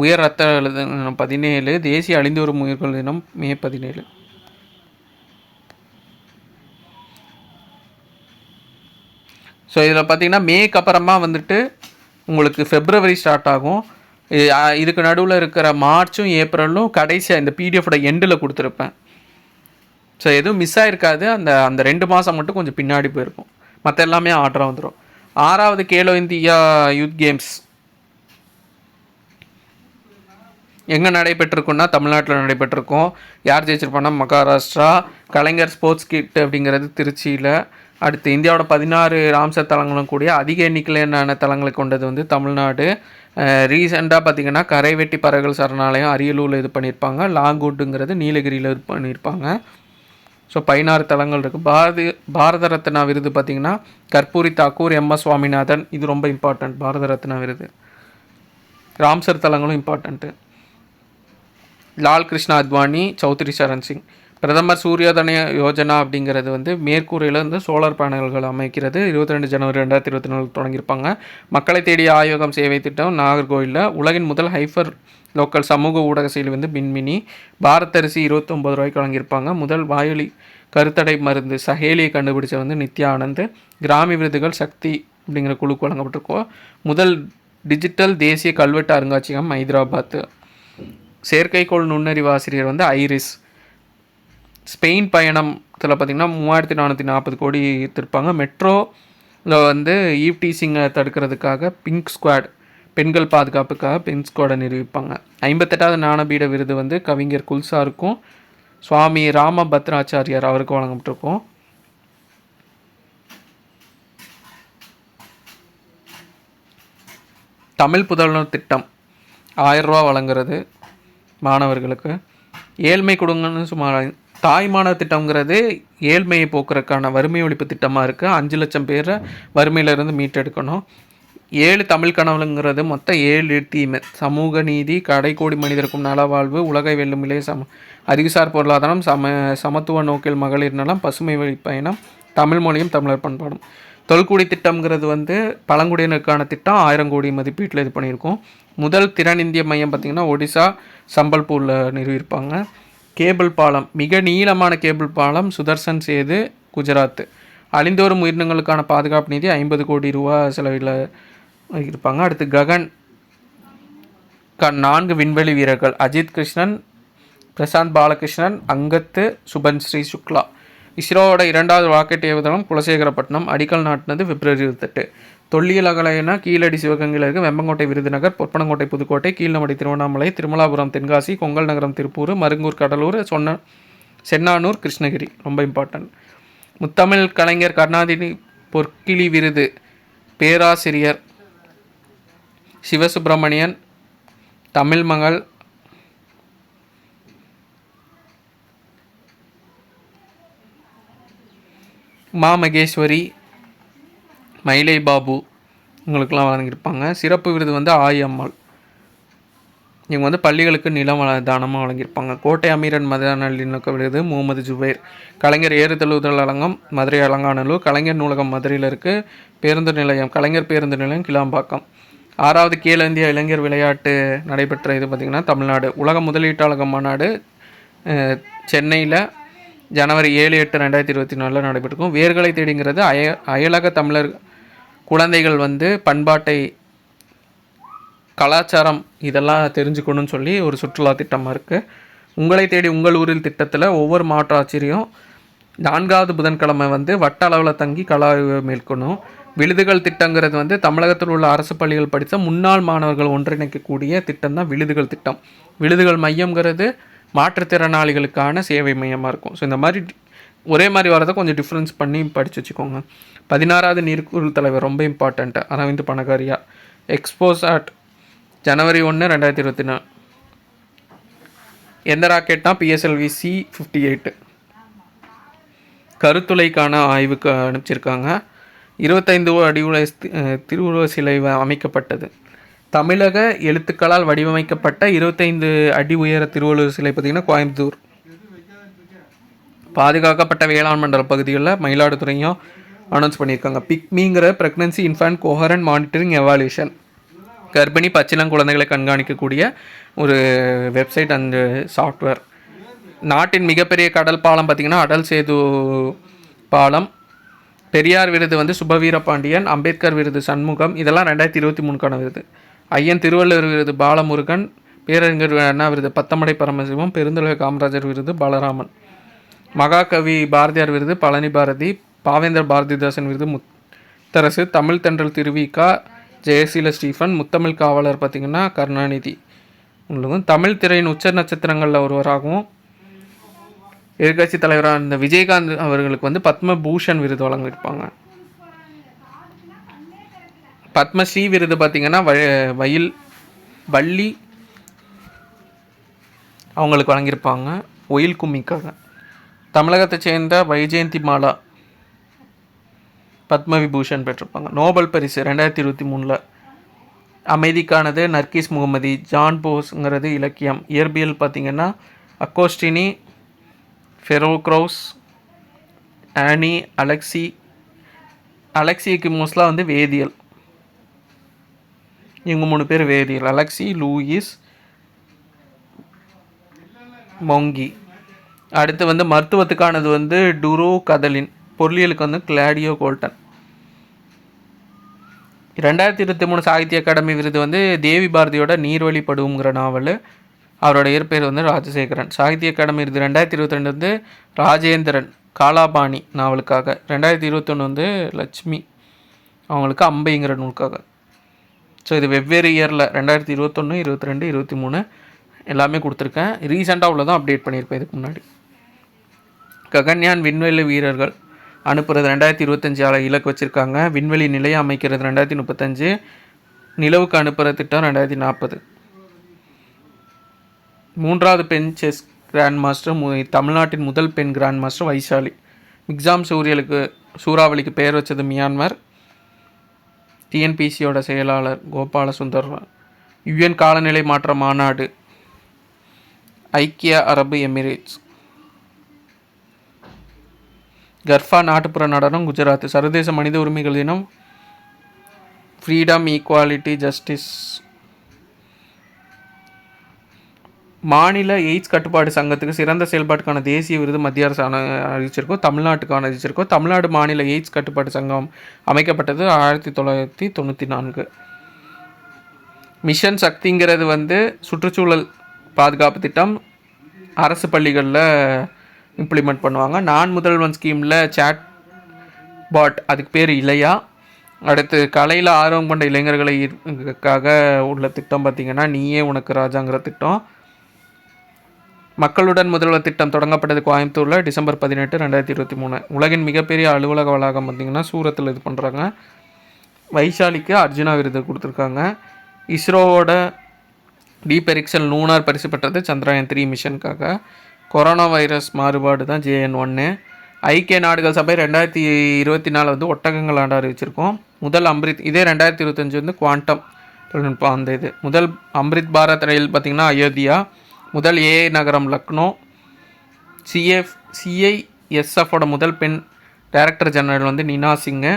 உயர் ரத்த தினம் 17. தேசிய அழிந்து வரும் உயிர்கள் தினம் மே 17. ஸோ இதில் பார்த்திங்கன்னா மேக்கு அப்புறமா வந்துட்டு உங்களுக்கு ஃபெப்ரவரி ஸ்டார்ட் ஆகும். இதுக்கு நடுவில் இருக்கிற மார்ச்சும் ஏப்ரலும் கடைசியாக இந்த பிடிஎஃபோட எண்டில் கொடுத்துருப்பேன். ஸோ எதுவும் மிஸ் ஆகிருக்காது. அந்த 2 மாதம் மட்டும் கொஞ்சம் பின்னாடி போயிருக்கும், மற்ற எல்லாமே ஆர்டராக வந்துடும். 6வது கேலோ இந்தியா யூத் கேம்ஸ் எங்கே நடைபெற்றிருக்குன்னா தமிழ்நாட்டில் நடைபெற்றிருக்கோம். யார் ஜெயிச்சிருப்பாங்கன்னா மகாராஷ்டிரா. கலைஞர் ஸ்போர்ட்ஸ் கிட் அப்படிங்கிறது திருச்சியில். அடுத்து இந்தியாவோட 16 ராம்சர் தலங்களும் கூடிய அதிக எண்ணிக்கையிலான தலங்களை கொண்டது வந்து தமிழ்நாடு. ரீசெண்டாக பார்த்திங்கன்னா கரைவெட்டி பறவைகள் சரணாலயம் அரியலூரில் இது பண்ணியிருப்பாங்க. லாங்குட்டுங்கிறது நீலகிரியில் இது பண்ணியிருப்பாங்க. ஸோ 16 தலங்கள் இருக்குது. பாரத ரத்னா விருது பார்த்திங்கன்னா கற்பூரி தாக்கூர், எம்எஸ் சுவாமிநாதன், இது ரொம்ப இம்பார்ட்டண்ட். பாரத ரத்னா விருது. ராம்சர் தலங்களும் இம்பார்ட்டண்ட்டு. லால் கிருஷ்ணா அத்வானி, சௌத்ரி சரண் சிங். பிரதமர் சூரியோதய யோஜனா அப்படிங்கிறது வந்து மேற்கூரையில் வந்து சோலார் பேனல்கள் அமைக்கிறது. 22 ஜனவரி 2024 தொடங்கியிருப்பாங்க. மக்களை தேடிய ஆய்வகம் சேவை திட்டம் நாகர்கோவிலில். உலகின் முதல் ஹைஃபர் லோக்கல் சமூக ஊடக செயலி வந்து மின்மினி. பாரத் அரிசி 29 ரூபாய்க்கு வழங்கியிருப்பாங்க. முதல் வாயொலி கருத்தடை மருந்து சஹேலியை கண்டுபிடிச்ச வந்து நித்யா ஆனந்த். கிராமி விருதுகள் சக்தி அப்படிங்கிற குழுக்கு வழங்கப்பட்டிருக்கோம். முதல் டிஜிட்டல் தேசிய கல்வெட்டு அருங்காட்சியகம் ஹைதராபாத். செயற்கைக்கோள் நுண்ணறிவு ஆசிரியர் வந்து ஐரிஸ். ஸ்பெயின் பயணத்தில் பார்த்திங்கன்னா 3440 கோடி ஈர்த்திருப்பாங்க. மெட்ரோவில் வந்து ஈவ் டீசிங்கை தடுக்கிறதுக்காக பிங்க் ஸ்குவாட், பெண்கள் பாதுகாப்புக்காக பிங்க் ஸ்குவாடை நிரூபிப்பாங்க. 58வது ஞானபீட விருது வந்து கவிஞர் குல்சாருக்கும் சுவாமி ராம பத்ராச்சாரியார் அவருக்கும் வழங்கப்பட்டிருக்கோம். தமிழ் புதல்வர் திட்டம் 1000 ரூபா வழங்குறது மாணவர்களுக்கு. ஏழ்மை குடும்பம்னு சுமார் தாய்மானவர் திட்டங்கிறது ஏழ்மையை போக்குறதுக்கான வறுமை ஒழிப்பு திட்டமாக இருக்குது. 5 லட்சம் பேரை வறுமையிலேருந்து மீட்டெடுக்கணும். 7 தமிழ் கனவுங்கிறது மொத்தம் 7 தீமை. சமூக நீதி, கடைக்கோடி மனிதருக்கும் நலவாழ்வு, உலகை வெல்லும் இளைய அறிவுசார் பொருளாதாரம், சமத்துவ நோக்கில் மகளிர் நலம், பசுமை வழி பயணம், தமிழ் மொழியும் தமிழர் பண்பாடும். தொல்குடி திட்டம்ங்கிறது வந்து பழங்குடியினருக்கான திட்டம் 1000 கோடி மதிப்பீட்டில் இது பண்ணியிருக்கோம். முதல் திறன் இந்திய மையம் பார்த்திங்கன்னா ஒடிசா சம்பல்பூரில் நிறுவியிருப்பாங்க. கேபிள் பாலம், மிக நீளமான கேபிள் பாலம் சுதர்சன் சேது, குஜராத். அழிந்தோறும் உயிரினங்களுக்கான பாதுகாப்பு நிதி 50 கோடி ரூபா செலவில் இருப்பாங்க. அடுத்து ககன் 4 விண்வெளி வீரர்கள் அஜித் கிருஷ்ணன், பிரசாந்த் பாலகிருஷ்ணன், அங்கத்து, சுபன்ஸ்ரீ சுக்லா. இஸ்ரோவோட 2வது ராக்கெட் ஏவுதளம் குலசேகரப்பட்டினம், அடிக்கல் நாட்டினது பிப்ரவரி 28. தொல்லியல் அகலைனா கீழடி சிவகங்கையில் இருக்க வெம்பங்கோட்டை விருதுநகர், பொற்பனங்கோட்டை புதுக்கோட்டை, கீழ்நமடி திருவண்ணாமலை, திருமலாபுரம் தென்காசி, கொங்கல் நகரம் திருப்பூர், மருங்கூர் கடலூர், சென்னானூர் கிருஷ்ணகிரி. ரொம்ப இம்பார்ட்டன்ட். முத்தமிழ் கலைஞர் கருணாநிதி பொற்கிளி விருது பேராசிரியர் சிவசுப்பிரமணியன், தமிழ் மகள் மா மகேஸ்வரி, மயிலை பாபு இவங்களுக்கெல்லாம் வழங்கியிருப்பாங்க. சிறப்பு விருது வந்து ஆயம்மாள். இவங்க வந்து பள்ளிகளுக்கு நிலம் தானமாக வழங்கியிருப்பாங்க. கோட்டை அமீரன் மத நல்லிணக்க விருது முகமது ஜுபைர். கலைஞர் ஏறுதழுவுதல் அலங்கம் மதுரை அலங்காநல்லூர். கலைஞர் நூலகம் மதுரையில் இருக்குது. பேருந்து நிலையம் கலைஞர் பேருந்து நிலையம் கிளாம்பாக்கம். 6வது கேல் இந்தியா இளைஞர் விளையாட்டு நடைபெற்ற இது பார்த்திங்கன்னா தமிழ்நாடு. உலக முதலீட்டாளர் மாநாடு சென்னையில் ஜனவரி 7-8 2024 நடைபெற்றிருக்கும். வேர்களை தேடிங்கிறது அயலக தமிழர் குழந்தைகள் வந்து பண்பாட்டை, கலாச்சாரம் இதெல்லாம் தெரிஞ்சுக்கணும்னு சொல்லி ஒரு சுற்றுலா திட்டமாக இருக்குது. உங்களை தேடி உங்கள் ஊரில் திட்டத்தில் ஒவ்வொரு மாவட்ட ஆட்சியரையும் 4வது புதன்கிழமை வந்து வட்ட அளவில் தங்கி கலாய்வு மேற்கொள்ளும். விழுதுகள் திட்டங்கிறது வந்து தமிழகத்தில் உள்ள அரசு பள்ளிகள் படித்த முன்னாள் மாணவர்கள் ஒன்றிணைக்கக்கூடிய திட்டம் தான் விழுதுகள் திட்டம். விழுதுகள் மையங்கிறது மாற்றுத்திறனாளிகளுக்கான சேவை மையமாக இருக்கும். ஸோ இந்த மாதிரி ஒரே மாதிரி வரதை கொஞ்சம் டிஃப்ரென்ஸ் பண்ணி படித்து வச்சுக்கோங்க. 16வது நீர்க்குழு தலைவர் ரொம்ப இம்பார்ட்டண்ட்டு அரவிந்த் பனகாரியா. எக்ஸ்போசாட் ஜனவரி 1 2024. எந்த ராக்கெட்னா PSLV C-58. கருத்துளைக்கான ஆய்வுக்கு அனுப்பிச்சிருக்காங்க. 25 அடி திருவுருவ சிலை அமைக்கப்பட்டது. தமிழக எழுத்துக்களால் வடிவமைக்கப்பட்ட 25 அடி உயர திருவள்ளுவர் சிலை பார்த்திங்கன்னா கோயம்புத்தூர். பாதுகாக்கப்பட்ட வேளாண் மண்டல பகுதிகளில் மயிலாடுதுறையும் அனௌன்ஸ் பண்ணியிருக்காங்க. பிக்மிங்கிற pregnancy infant cohort monitoring evaluation. கர்ப்பிணி பச்சிளம் குழந்தைகளை கண்காணிக்கக்கூடிய ஒரு வெப்சைட் அண்ட் சாஃப்ட்வேர். நாட்டின் மிகப்பெரிய கடல் பாலம் பார்த்திங்கன்னா அடல் சேது பாலம். பெரியார் விருது வந்து சுபவீரபாண்டியன். அம்பேத்கர் விருது சண்முகம். இதெல்லாம் 2023 விருது. ஐயன் திருவள்ளுவர் விருது பாலமுருகன். பேரறிஞர் அண்ணா விருது பத்தமடை பரமசிவம். பெருந்தலைவர் காமராஜர் விருது பாலராமன். மகாகவி பாரதியார் விருது பழனி பாரதி. பாவேந்தர் பாரதிதாசன் விருது முத்தரசு. தமிழ் தென்றல் திருவிக்கா ஜெயசீல ஸ்டீஃபன். முத்தமிழ் காவலர் பார்த்திங்கன்னா கருணாநிதி. உங்களுக்கு தமிழ் திரையின் உச்ச நட்சத்திரங்களில் ஒருவராகவும் எதிர்கட்சி தலைவராக இந்த விஜயகாந்த் அவர்களுக்கு வந்து பத்மபூஷன் விருது வழங்கியிருப்பாங்க. பத்மஸ்ரீ விருது பார்த்திங்கன்னா வள்ளி அவங்களுக்கு வழங்கியிருப்பாங்க ஒயில் கும்மிக்காக. தமிழகத்தை சேர்ந்த வைஜெயந்தி மாலா பத்மவிபூஷன் பெற்றிருப்பாங்க. நோபல் பரிசு 2023 அமைதிக்கானது நர்கீஸ் முகமதி. ஜான் போஸ்ங்கிறது இலக்கியம். இயற்பியல் பார்த்திங்கன்னா அக்கோஸ்டினி, ஃபெரோக்ரௌஸ், ஆனி, அலெக்சிக்கு மோஸ்ட்லாக வந்து வேதியியல். இவங்க 3 பேர் வேதியியல். Alexei, Louis, Mongi. அடுத்து வந்து மருத்துவத்துக்கானது வந்து டுரோ கதலின். பொருளியலுக்கு வந்து கிளாடியோ கோல்டன். 2023 சாகித்ய அகாடமி விருது வந்து தேவி பாரதியோட நீர்வழி படுவுங்கிற நாவல். அவரோட இயற்பெயர் வந்து ராஜசேகரன். சாகித்ய அகாடமி விருது 2022 வந்து ராஜேந்திரன் காலாபாணி நாவலுக்காக. 2021 வந்து லட்சுமி அவங்களுக்கு அம்பைங்கிற நூலுக்காக. ஸோ இது வெவ்வேறு இயரில் 2021, 22, 23 எல்லாமே கொடுத்துருக்கேன். ரீசெண்டாக உள்ளதான் அப்டேட் பண்ணியிருப்பேன் இதுக்கு முன்னாடி. ககன்யான் விண்வெளி வீரர்கள் அனுப்புறது 2025 இலக்கு வச்சுருக்காங்க. விண்வெளி நிலையம் அமைக்கிறது 2035. நிலவுக்கு அனுப்புகிற திட்டம் 2040. 3வது பெண் செஸ் கிராண்ட் மாஸ்டர் தமிழ்நாட்டின் முதல் பெண் கிராண்ட் மாஸ்டர் வைஷாலி. மிக்ஸாம் சூறாவளிக்கு பெயர் வச்சது மியான்மர். டிஎன்பிசியோட செயலாளர் கோபால சுந்தர். யுஎன் காலநிலை மாற்ற மாநாடு ஐக்கிய அரபு எமிரேட்ஸ். கர்ஃபா நாட்டுப்புற நடனம் குஜராத். சர்வதேச மனித உரிமைகள் தினம் ஃப்ரீடம், ஈக்குவாலிட்டி, ஜஸ்டிஸ். மாநில எய்ட்ஸ் கட்டுப்பாடு சங்கத்துக்கு சிறந்த செயல்பாட்டுக்கான தேசிய விருது மத்திய அரசு அறிவிச்சிருக்கோம். தமிழ்நாட்டுக்கான அறிவிச்சிருக்கோம். தமிழ்நாடு மாநில எய்ட்ஸ் கட்டுப்பாடு சங்கம் அமைக்கப்பட்டது 1994. மிஷன் சக்திங்கிறது வந்து சுற்றுச்சூழல் பாதுகாப்பு திட்டம் அரசு பள்ளிகளில் இம்ப்ளிமெண்ட் பண்ணுவாங்க. நான் முதல்வன் ஸ்கீமில் சேட் பாட், அதுக்கு பேர் இளையா. அடுத்து கலையில் ஆர்வம் கொண்ட இளைஞர்களுக்காக உள்ள திட்டம் பார்த்திங்கன்னா நீயே உனக்கு ராஜாங்கிற திட்டம். மக்களுடன் முதல்வர் திட்டம் தொடங்கப்பட்டது கோயம்புத்தூரில் டிசம்பர் 18, 2023. உலகின் மிகப்பெரிய அலுவலக வளாகம் பார்த்திங்கன்னா சூரத்தில் இது பண்ணுறாங்க. வைஷாலிக்கு அர்ஜுனா விருது கொடுத்துருக்காங்க. இஸ்ரோவோட டீபெரிக்சல் லூனார் பரிசு பெற்றது சந்திரயான் 3 மிஷனுக்காக. கொரோனா வைரஸ் மாறுபாடு தான் JN1. ஐக்கிய நாடுகள் சபை 2024 வந்து ஒட்டகங்கள் ஆண்டு அறிவிச்சிருக்கோம். முதல் அம்ரித், இதே 2025 வந்து குவாண்டம் தொழில்நுட்பம் அந்த இது. முதல் அம்ரித் பாரத் ரயில் பார்த்திங்கன்னா அயோத்தியா. முதல் AI நகரம் லக்னோ. CISFோட முதல் பெண் டைரக்டர் ஜெனரல் வந்து நினா சிங்கு.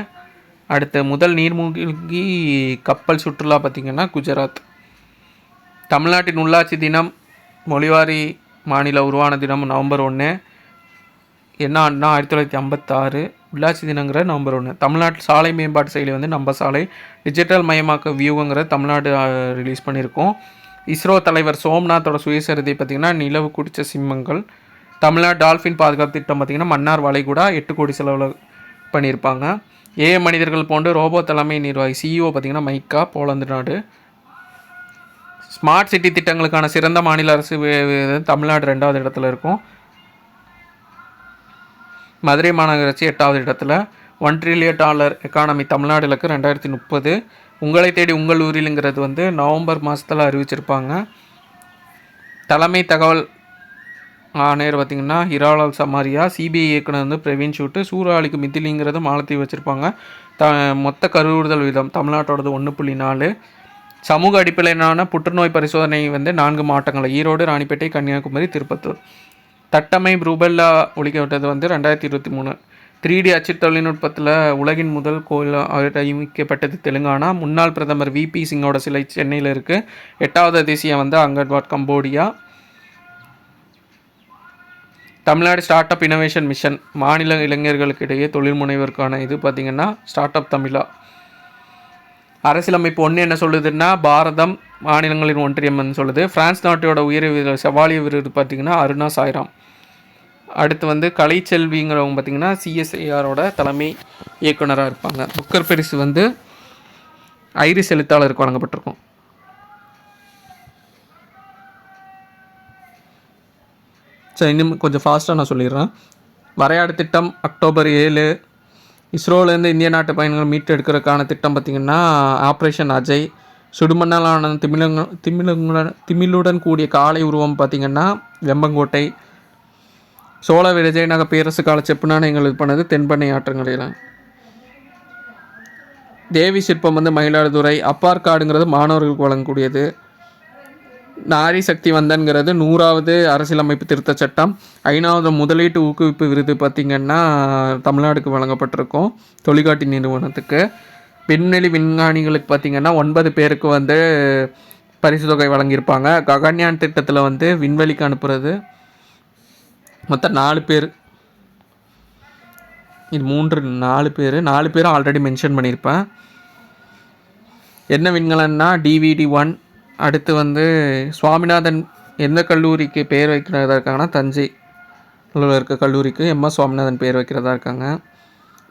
அடுத்து முதல் நீர்மூழ்கி கப்பல் சுற்றுலா பார்த்திங்கன்னா குஜராத். தமிழ்நாட்டின் உள்ளாட்சி தினம் மொழிவாரி மாநில உருவான தினம் நவம்பர் 1. என்ன ஆண்டுனா 1956. உள்ளாட்சி தினங்கிற நவம்பர் 1. தமிழ்நாட்டில் சாலை மேம்பாட்டு செயலி வந்து நம்ம சாலை. டிஜிட்டல் மயமாக்க வியூங்கிற தமிழ்நாடு ரிலீஸ் பண்ணியிருக்கோம். இஸ்ரோ தலைவர் சோம்நாத்தோட சுயசரிதை பார்த்திங்கன்னா நிலவு குடித்த சிம்மங்கள். தமிழ்நாடு டால்ஃபின் பாதுகாப்பு திட்டம் பார்த்திங்கன்னா மன்னார் வளைகுடா 8 கோடி செலவில் பண்ணியிருப்பாங்க. மனிதர்கள் போன்று ரோபோ தலைமை நிர்வாகி CEO பார்த்திங்கன்னா மைக்கா, போலந்து நாடு. ஸ்மார்ட் சிட்டி திட்டங்களுக்கான சிறந்த மாநில அரசு தமிழ்நாடு 2வது இடத்துல இருக்கும். மதுரை மாநகராட்சி 8வது இடத்துல. $1 trillion எக்கானமி தமிழ்நாடு இலக்கு 2030. உங்களை தேடி உங்கள் ஊரிலுங்கிறது வந்து நவம்பர் மாதத்தில் அறிவிச்சிருப்பாங்க. தலைமை தகவல் ஆணையர் பார்த்திங்கன்னா ஹிராலால் சமாரியா. CBI இயக்குனர் வந்து பிரவீன் ஷூட்டு. சூறாவளிக்கு மிதிலிங்கிறது மாலத்தீவு வச்சுருப்பாங்க. மொத்த கருவுறுதல் வீதம் தமிழ்நாட்டோடது 1.4. சமூக அடிப்படையிலான புற்றுநோய் பரிசோதனை வந்து 4 மாவட்டங்கள் ஈரோடு, ராணிப்பேட்டை, கன்னியாகுமரி, திருப்பத்தூர். தட்டமை ரூபெல்லா ஒழிக்கப்பட்டது வந்து 2023. 3D அச்சு தொழில்நுட்பத்தில் உலகின் முதல் கோயில் அமைக்கப்பட்டது தெலுங்கானா. முன்னாள் பிரதமர் VP சிங்கோட சிலை சென்னையில் இருக்குது. 8வது அதிசயம் வந்து Angkor Wat Cambodia. Tamil Nadu startup innovation mission மாநில இளைஞர்களுக்கு இடையே தொழில் முனைவருக்கான இது பார்த்திங்கன்னா ஸ்டார்ட் அப் தமிழா. அரசியலமைப்பு 1 என்ன சொல்லுதுன்னா பாரதம் மாநிலங்களின் ஒன்றியம்னு சொல்லுது. பிரான்ஸ் நாட்டோட உயரிய செவாலிய விருது பார்த்திங்கன்னா அருணா சாய்ராம். அடுத்து வந்து கலைச்செல்விங்கிறவங்க பார்த்திங்கன்னா CSIRோட தலைமை இயக்குனராக இருப்பாங்க. புக்கர் பரிசு வந்து ஐரிஸ் எழுத்தாளருக்கு வழங்கப்பட்டிருக்கும். சரி, இன்னும் கொஞ்சம் ஃபாஸ்ட்டாக நான் சொல்லிடுறேன். வரையாடு திட்டம் அக்டோபர் 7. இஸ்ரோலேருந்து இந்திய நாட்டு பயணிகள் மீட்டெடுக்கிறதுக்கான திட்டம் பார்த்திங்கன்னா ஆப்ரேஷன் அஜய். சுடுமண்ணலான திமிழுடன் கூடிய காலை உருவம் பார்த்திங்கன்னா வெம்பங்கோட்டை. சோழ விஜயநகர பேரரசு கால செப்பு நாணயங்கள் இது பண்ணது தென்பண்ணை ஆற்றங்கரையில். தேவி சிற்பம் வந்து மயிலாடுதுறை. அப்பார்காடுங்கிறது மாணவர்களுக்கு வழங்கக்கூடியது. நாரி சக்தி வந்தன்கிறது 100வது அரசியலமைப்பு திருத்த சட்டம். 5வது முதலீட்டு ஊக்குவிப்பு விருது பார்த்திங்கன்னா தமிழ்நாடுக்கு வழங்கப்பட்டிருக்கும் தொழிற்காட்டி நிறுவனத்துக்கு. விண்வெளி விஞ்ஞானிகளுக்கு பார்த்திங்கன்னா 9 பேருக்கு வந்து பரிசு தொகை வழங்கியிருப்பாங்க. ககன்யான் திட்டத்தில் வந்து விண்வெளிக்கு அனுப்புறது மொத்தம் 4 பேர். இது 4 பேரும் ஆல்ரெடி மென்ஷன் பண்ணியிருப்பேன். என்ன விண்கலன்னா DVD-1. அடுத்து வந்து சுவாமிநாதன் எந்த கல்லூரிக்கு பேர் வைக்கிறதா இருக்காங்கன்னா தஞ்சை இருக்க கல்லூரிக்கு MS சுவாமிநாதன் பேர் வைக்கிறதா இருக்காங்க.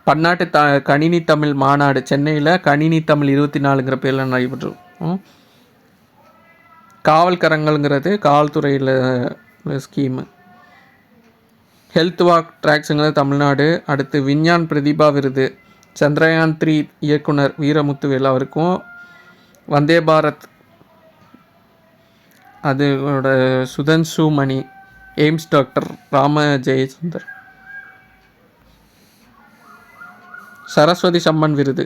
பன்னாட்டு கணினி தமிழ் மாநாடு சென்னையில் கணினி தமிழ் 24ங்கிற பேரில் நடைபெற்றிருக்கும். காவல்கரங்கள்ங்கிறது காவல்துறையில் ஸ்கீமு. ஹெல்த் வாக் ட்ராக்ஸுங்கிறது தமிழ்நாடு. அடுத்து விஞ்ஞான் பிரதிபா விருது சந்திரயான் 3 இயக்குனர் வீரமுத்துவேல் அவருக்கும். வந்தே பாரத் அதோட சுதன்சு மணி. AIIMS doctor Rama Jayasundar. சரஸ்வதி சம்மன் விருது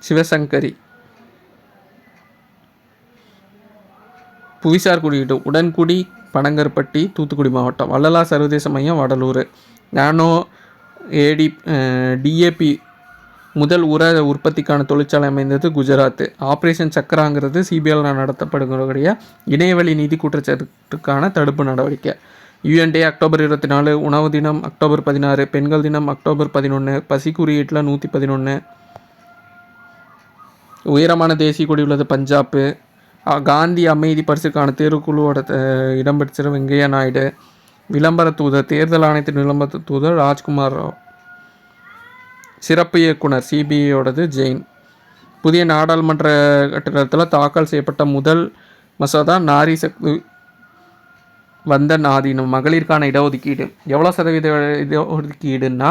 சிவசங்கரி. புவிசார் குறியீடு உடன்குடி பனங்கருப்பட்டி தூத்துக்குடி மாவட்டம். வள்ளலார் சர்வதேச மையம் வடலூர். நானோ டிஏபி முதல் உர உற்பத்திக்கான தொழிற்சாலை அமைந்தது குஜராத். ஆப்ரேஷன் சக்கராங்கிறது சிபிஐ நடத்தப்படுகிற இணையவழி நிதி குற்றச்சாட்டுக்கான தடுப்பு நடவடிக்கை. யுஎன்டே அக்டோபர் 24, உணவு தினம் அக்டோபர் 16, பெண்கள் தினம் அக்டோபர் 11, பசி குறியீட்டில் 111. உயரமான தேசிய கொடி உள்ளது பஞ்சாப். காந்தி அமைதி பரிசுக்கான தேர்வுக்குழுவோட இடம்பெற்ற வெங்கையா நாயுடு. விளம்பர தூதர் தேர்தல் ஆணையத்தின் விளம்பர தூதர் ராஜ்குமார் ராவ். சிறப்பு இயக்குனர் சிபிஐயோடது ஜெயின். புதிய நாடாளுமன்ற கட்டிடத்தில் தாக்கல் செய்யப்பட்ட முதல் மசோதா நாரி சக்தி வந்தன் ஆதீனம் மகளிருக்கான இடஒதுக்கீடு. எவ்வளோ சதவீத இடஒதுக்கீடுன்னா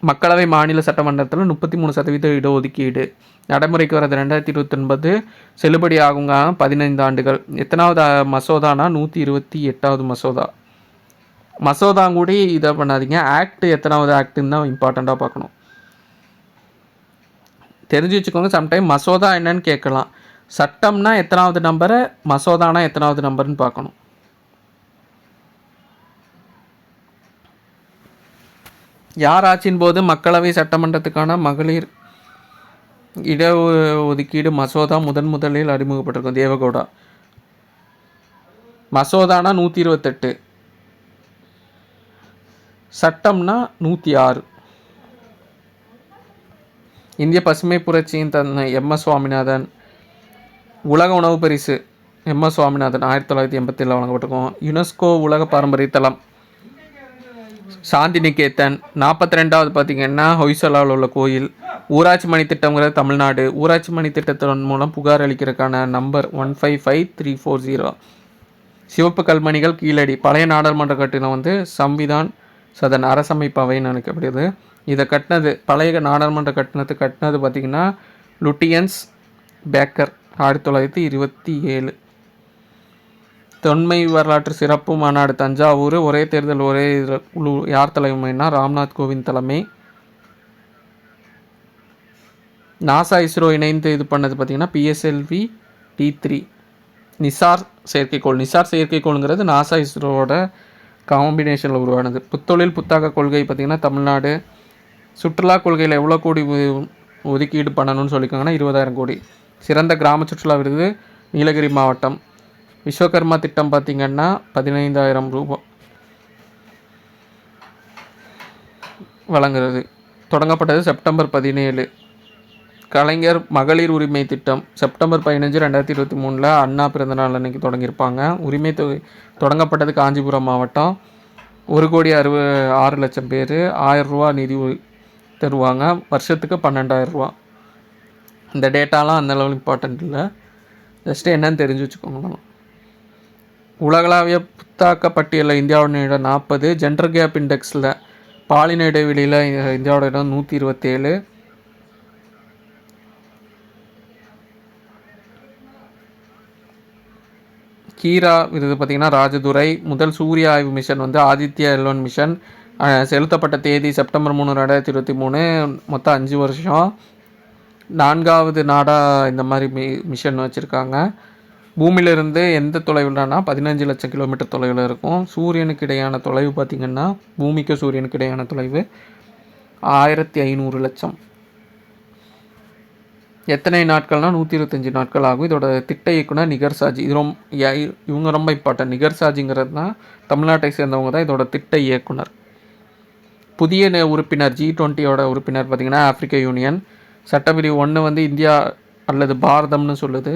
மக்களவை மாநில சட்டமன்றத்தில் 33% இடஒதுக்கீடு. நடைமுறைக்கு வரது 2029, செல்லுபடி ஆகுங்க 15 ஆண்டுகள். எத்தனாவது மசோதானா 128வது மசோதா. மசோதா கூட இதை பண்ணாதீங்க, ஆக்ட் எத்தனாவது ஆக்டுன்னு தான் இம்பார்ட்டண்ட்டாக பார்க்கணும். தெரிஞ்சு வச்சுக்கோங்க. சம்டைம் மசோதா என்னன்னு கேட்கலாம். சட்டம்னா எத்தனாவது நம்பரை, மசோதானா எத்தனாவது நம்பர்னு பார்க்கணும். யார் ஆட்சியின் போது மக்களவை சட்டமன்றத்துக்கான மகளிர் இடஒதுக்கீடு மசோதா முதலில் அறிமுகப்பட்டிருக்கும்? தேவகவுடா. மசோதானா 128, சட்டம்னா 106. இந்திய பசுமை புரட்சியின் தந்தை எம்.எஸ். சுவாமிநாதன். உலக உணவு பரிசு எம்.எஸ். சுவாமிநாதன் 1987 வழங்கப்பட்டிருக்கும். யுனெஸ்கோ உலக பாரம்பரிய தலம் சாந்தி நிகேதன். 42வது பார்த்திங்கன்னா ஹொய்சலாவில் உள்ள கோயில். ஊராட்சி மணி திட்டங்கிறது தமிழ்நாடு. ஊராட்சி மணி திட்டத்தின் மூலம் புகார் அளிக்கிறதுக்கான நம்பர் 155340. சிவப்பு கல்மணிகள் கீழடி. பழைய நாடாளுமன்ற கட்டிடம் சம்விதான் சதன் அரசமைப்பு அவைன்னு நினைக்கப்படுது. இதை கட்டினது பழைய நாடாளுமன்ற கட்டினது பார்த்திங்கன்னா லுட்டியன்ஸ் பேக்கர் 1927. தொன்மை வரலாற்று சிறப்பு மாநாடு தஞ்சாவூர். ஒரே தேர்தல் ஒரே குழு யார் தலைமைனா ராம்நாத் கோவிந்த் தலைமை. நாசா இஸ்ரோ இணைந்து இது பண்ணது பார்த்திங்கன்னா PSLV T3 நிசார் செயற்கைக்கோள். நிசார் செயற்கைக்கோளுங்கிறது நாசா இஸ்ரோவோட காம்பினேஷனில் உருவானது. புத்தொழில் புத்தாக்க கொள்கை பார்த்திங்கன்னா தமிழ்நாடு. சுற்றுலா கொள்கையில் எவ்வளோ கோடி ஒதுக்கீடு பண்ணணும்னு சொல்லியிருக்காங்கன்னா 20,000 கோடி. சிறந்த கிராம சுற்றுலா விருது நீலகிரி மாவட்டம். விஸ்வகர்மா திட்டம் பார்த்திங்கன்னா 15,000 ரூபாய் வழங்குறது. தொடங்கப்பட்டது செப்டம்பர் 17. கலைஞர் மகளிர் உரிமை திட்டம் செப்டம்பர் 15, 2023 அண்ணா பிறந்தநாள் அன்னைக்கு தொடங்கியிருப்பாங்க. உரிமை தொகை தொடங்கப்பட்டது காஞ்சிபுரம் மாவட்டம். 1,06,00,000 பேர் 1000 ரூபா நிதி தருவாங்க. வருஷத்துக்கு 12,000 ரூபா. இந்த டேட்டாலாம் அந்த அளவு இம்பார்ட்டன்ட் இல்லை, ஜஸ்ட்டு என்னன்னு தெரிஞ்சு வச்சுக்கோங்களேன். உலகளாவிய புத்தாக்க பட்டியலில் இந்தியாவோட இடம் 40. ஜெண்டர் கேப் இண்டெக்ஸில் பாலின இடைவெளியில் இந்தியாவோட இடம் 127. கீரா விருது பார்த்திங்கன்னா ராஜதுரை. முதல் சூரிய ஆய்வு மிஷன் ஆதித்யா L1 மிஷன். செலுத்தப்பட்ட தேதி செப்டம்பர் 3, 2023. மொத்தம் 5 வருஷம். 4வது நாடாக இந்த மாதிரி மிஷன் வச்சுருக்காங்க. பூமியிலிருந்து எந்த தொலைவில்னா 15 லட்சம் கிலோமீட்டர் தொலைவில் இருக்கும். சூரியனுக்கு இடையான தொலைவு பார்த்திங்கன்னா பூமிக்கு சூரியனுக்கு இடையான தொலைவு 1500 லட்சம். எத்தனை நாட்கள்னால் 125 நாட்கள் ஆகும். இதோட திட்ட இயக்குனர் நிகர்சாஜி. இது இவங்க ரொம்ப இம்பார்ட்டன்ட். நிகர்சாஜிங்கிறது தான் தமிழ்நாட்டை சேர்ந்தவங்க தான் இதோட திட்ட இயக்குனர். புதிய உறுப்பினர் G20யோட உறுப்பினர் பார்த்திங்கன்னா ஆப்பிரிக்க யூனியன். சட்டப்பிரிவு 1 இந்தியா அல்லது பாரதம்னு சொல்லுது.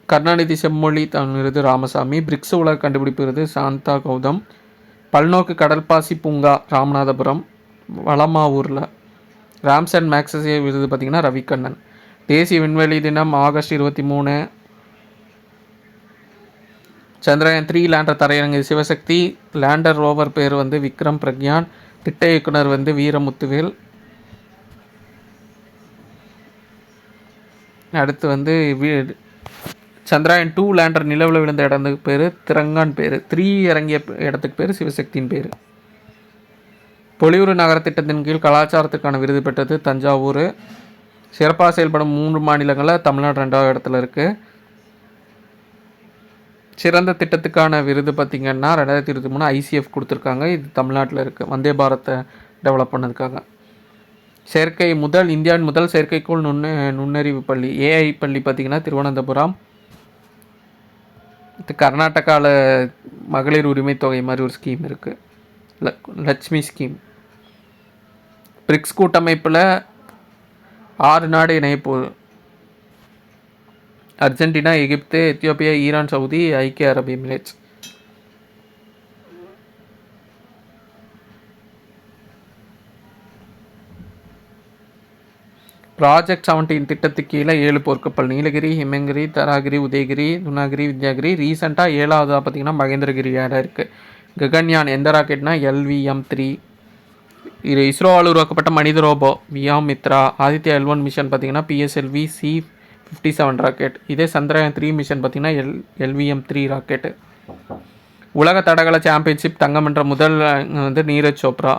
கருணாநிதி செம்மொழி விருது ராமசாமி. பிரிக்ஸ் உலக கண்டுபிடிப்பு விருது சாந்தா கௌதம். பல்நோக்கு கடல்பாசி பூங்கா ராமநாதபுரம் வளமாவூரில். ராம்சன் மேக்ஸஸே விருது பார்த்திங்கன்னா ரவிக்கண்ணன். தேசிய விண்வெளி தினம் ஆகஸ்ட் 23. சந்திரயான் 3 லேண்டர் தரையிறங்கு சிவசக்தி. லேண்டர் ரோவர் பேர் விக்ரம் பிரக்யான். திட்ட இயக்குனர் வீரமுத்துவேல். அடுத்து சந்திரயான் 2 லேண்டர் நிலவில் விழுந்த இடத்துக்கு பேர் திரங்கான் பேர். 3 இறங்கிய இடத்துக்கு பேர் சிவசக்தியின் பேர். பொலிவுறு நகர திட்டத்தின் கீழ் கலாச்சாரத்துக்கான விருது பெற்றது தஞ்சாவூர். சிறப்பாக செயல்படும் 3 மாநிலங்களில் தமிழ்நாடு 2வது இடத்துல இருக்குது. சிறந்த திட்டத்துக்கான விருது பார்த்திங்கன்னா 2023 ICF கொடுத்துருக்காங்க. இது தமிழ்நாட்டில் இருக்குது, வந்தே பாரத்தை டெவலப் பண்ணதுக்காக. இந்தியாவின் முதல் செயற்கைக்கோள் நுண்ணறிவு பள்ளி AI பள்ளி பார்த்திங்கன்னா திருவனந்தபுரம். இது கர்நாடகாவில் மகளிர் உரிமை தொகை மாதிரி ஒரு ஸ்கீம் இருக்குது, லட்சுமி ஸ்கீம். பிரிக்ஸ் கூட்டமைப்பில் 6 நாடு இணையப்போகுது. அர்ஜென்டினா, எகிப்து, எத்தியோப்பியா, ஈரான், சவுதி, ஐக்கிய அரபு எமிரேட்ஸ். ப்ராஜெக்ட் 17 திட்டத்துக்கு கீழே 7 போர்க்கப்பல் நீலகிரி, ஹிமங்கிரி, தராகிரி, உதயகிரி, துனாகிரி, வித்யாகிரி. ரீசெண்டாக 7வதாக பார்த்திங்கன்னா மகேந்திரகிரி ஆடாக இருக்குது. ககன்யான் எந்த ராக்கெட்னா LVM-3. இது இஸ்ரோவால் உருவாக்கப்பட்ட மனித ரோபோ வியாமித்ரா. ஆதித்யா L1 மிஷன் பார்த்திங்கன்னா PSLV C-57 ராக்கெட். இதே சந்திரயான் 3 மிஷன் பார்த்திங்கன்னா LVM-3 ராக்கெட்டு. உலக தடகள சாம்பியன்ஷிப் தங்கம் என்ற முதல் நீரஜ் சோப்ரா.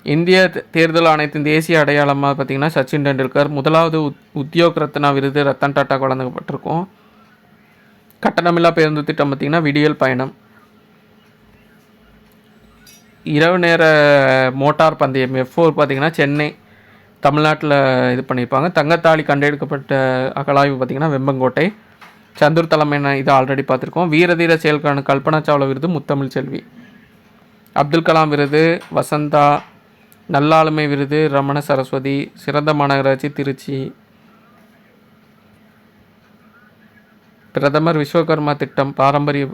இந்திய தேர்தல் ஆணையத்தின் தேசிய அடையாளமாக பார்த்திங்கன்னா சச்சின் டெண்டுல்கர். முதலாவது உத்தியோக் ரத்னா விருது ரத்தன் டாட்டாக்கு வழங்கப்பட்டிருக்கும். கட்டணமில்லா பேருந்து திட்டம் பார்த்திங்கன்னா விடியல் பயணம். இரவு நேர மோட்டார் பந்தயம் F4 பார்த்திங்கன்னா சென்னை தமிழ்நாட்டில் இது பண்ணியிருப்பாங்க. தங்கத்தாலி கண்டெடுக்கப்பட்ட அகழாய்வு பார்த்திங்கன்னா வெம்பங்கோட்டை. சந்துர் தலைமையான இது ஆல்ரெடி பார்த்துருக்கோம். வீரதீர செயல்கான கல்பனா சாவ்லா விருது முத்தமிழ் செல்வி. அப்துல் கலாம் விருது வசந்தா. நல்லாளுமை விருது ரமண சரஸ்வதி. சிறந்த மாநகராட்சி திருச்சி. பிரதமர் விஸ்வகர்மா திட்டம் பாரம்பரிய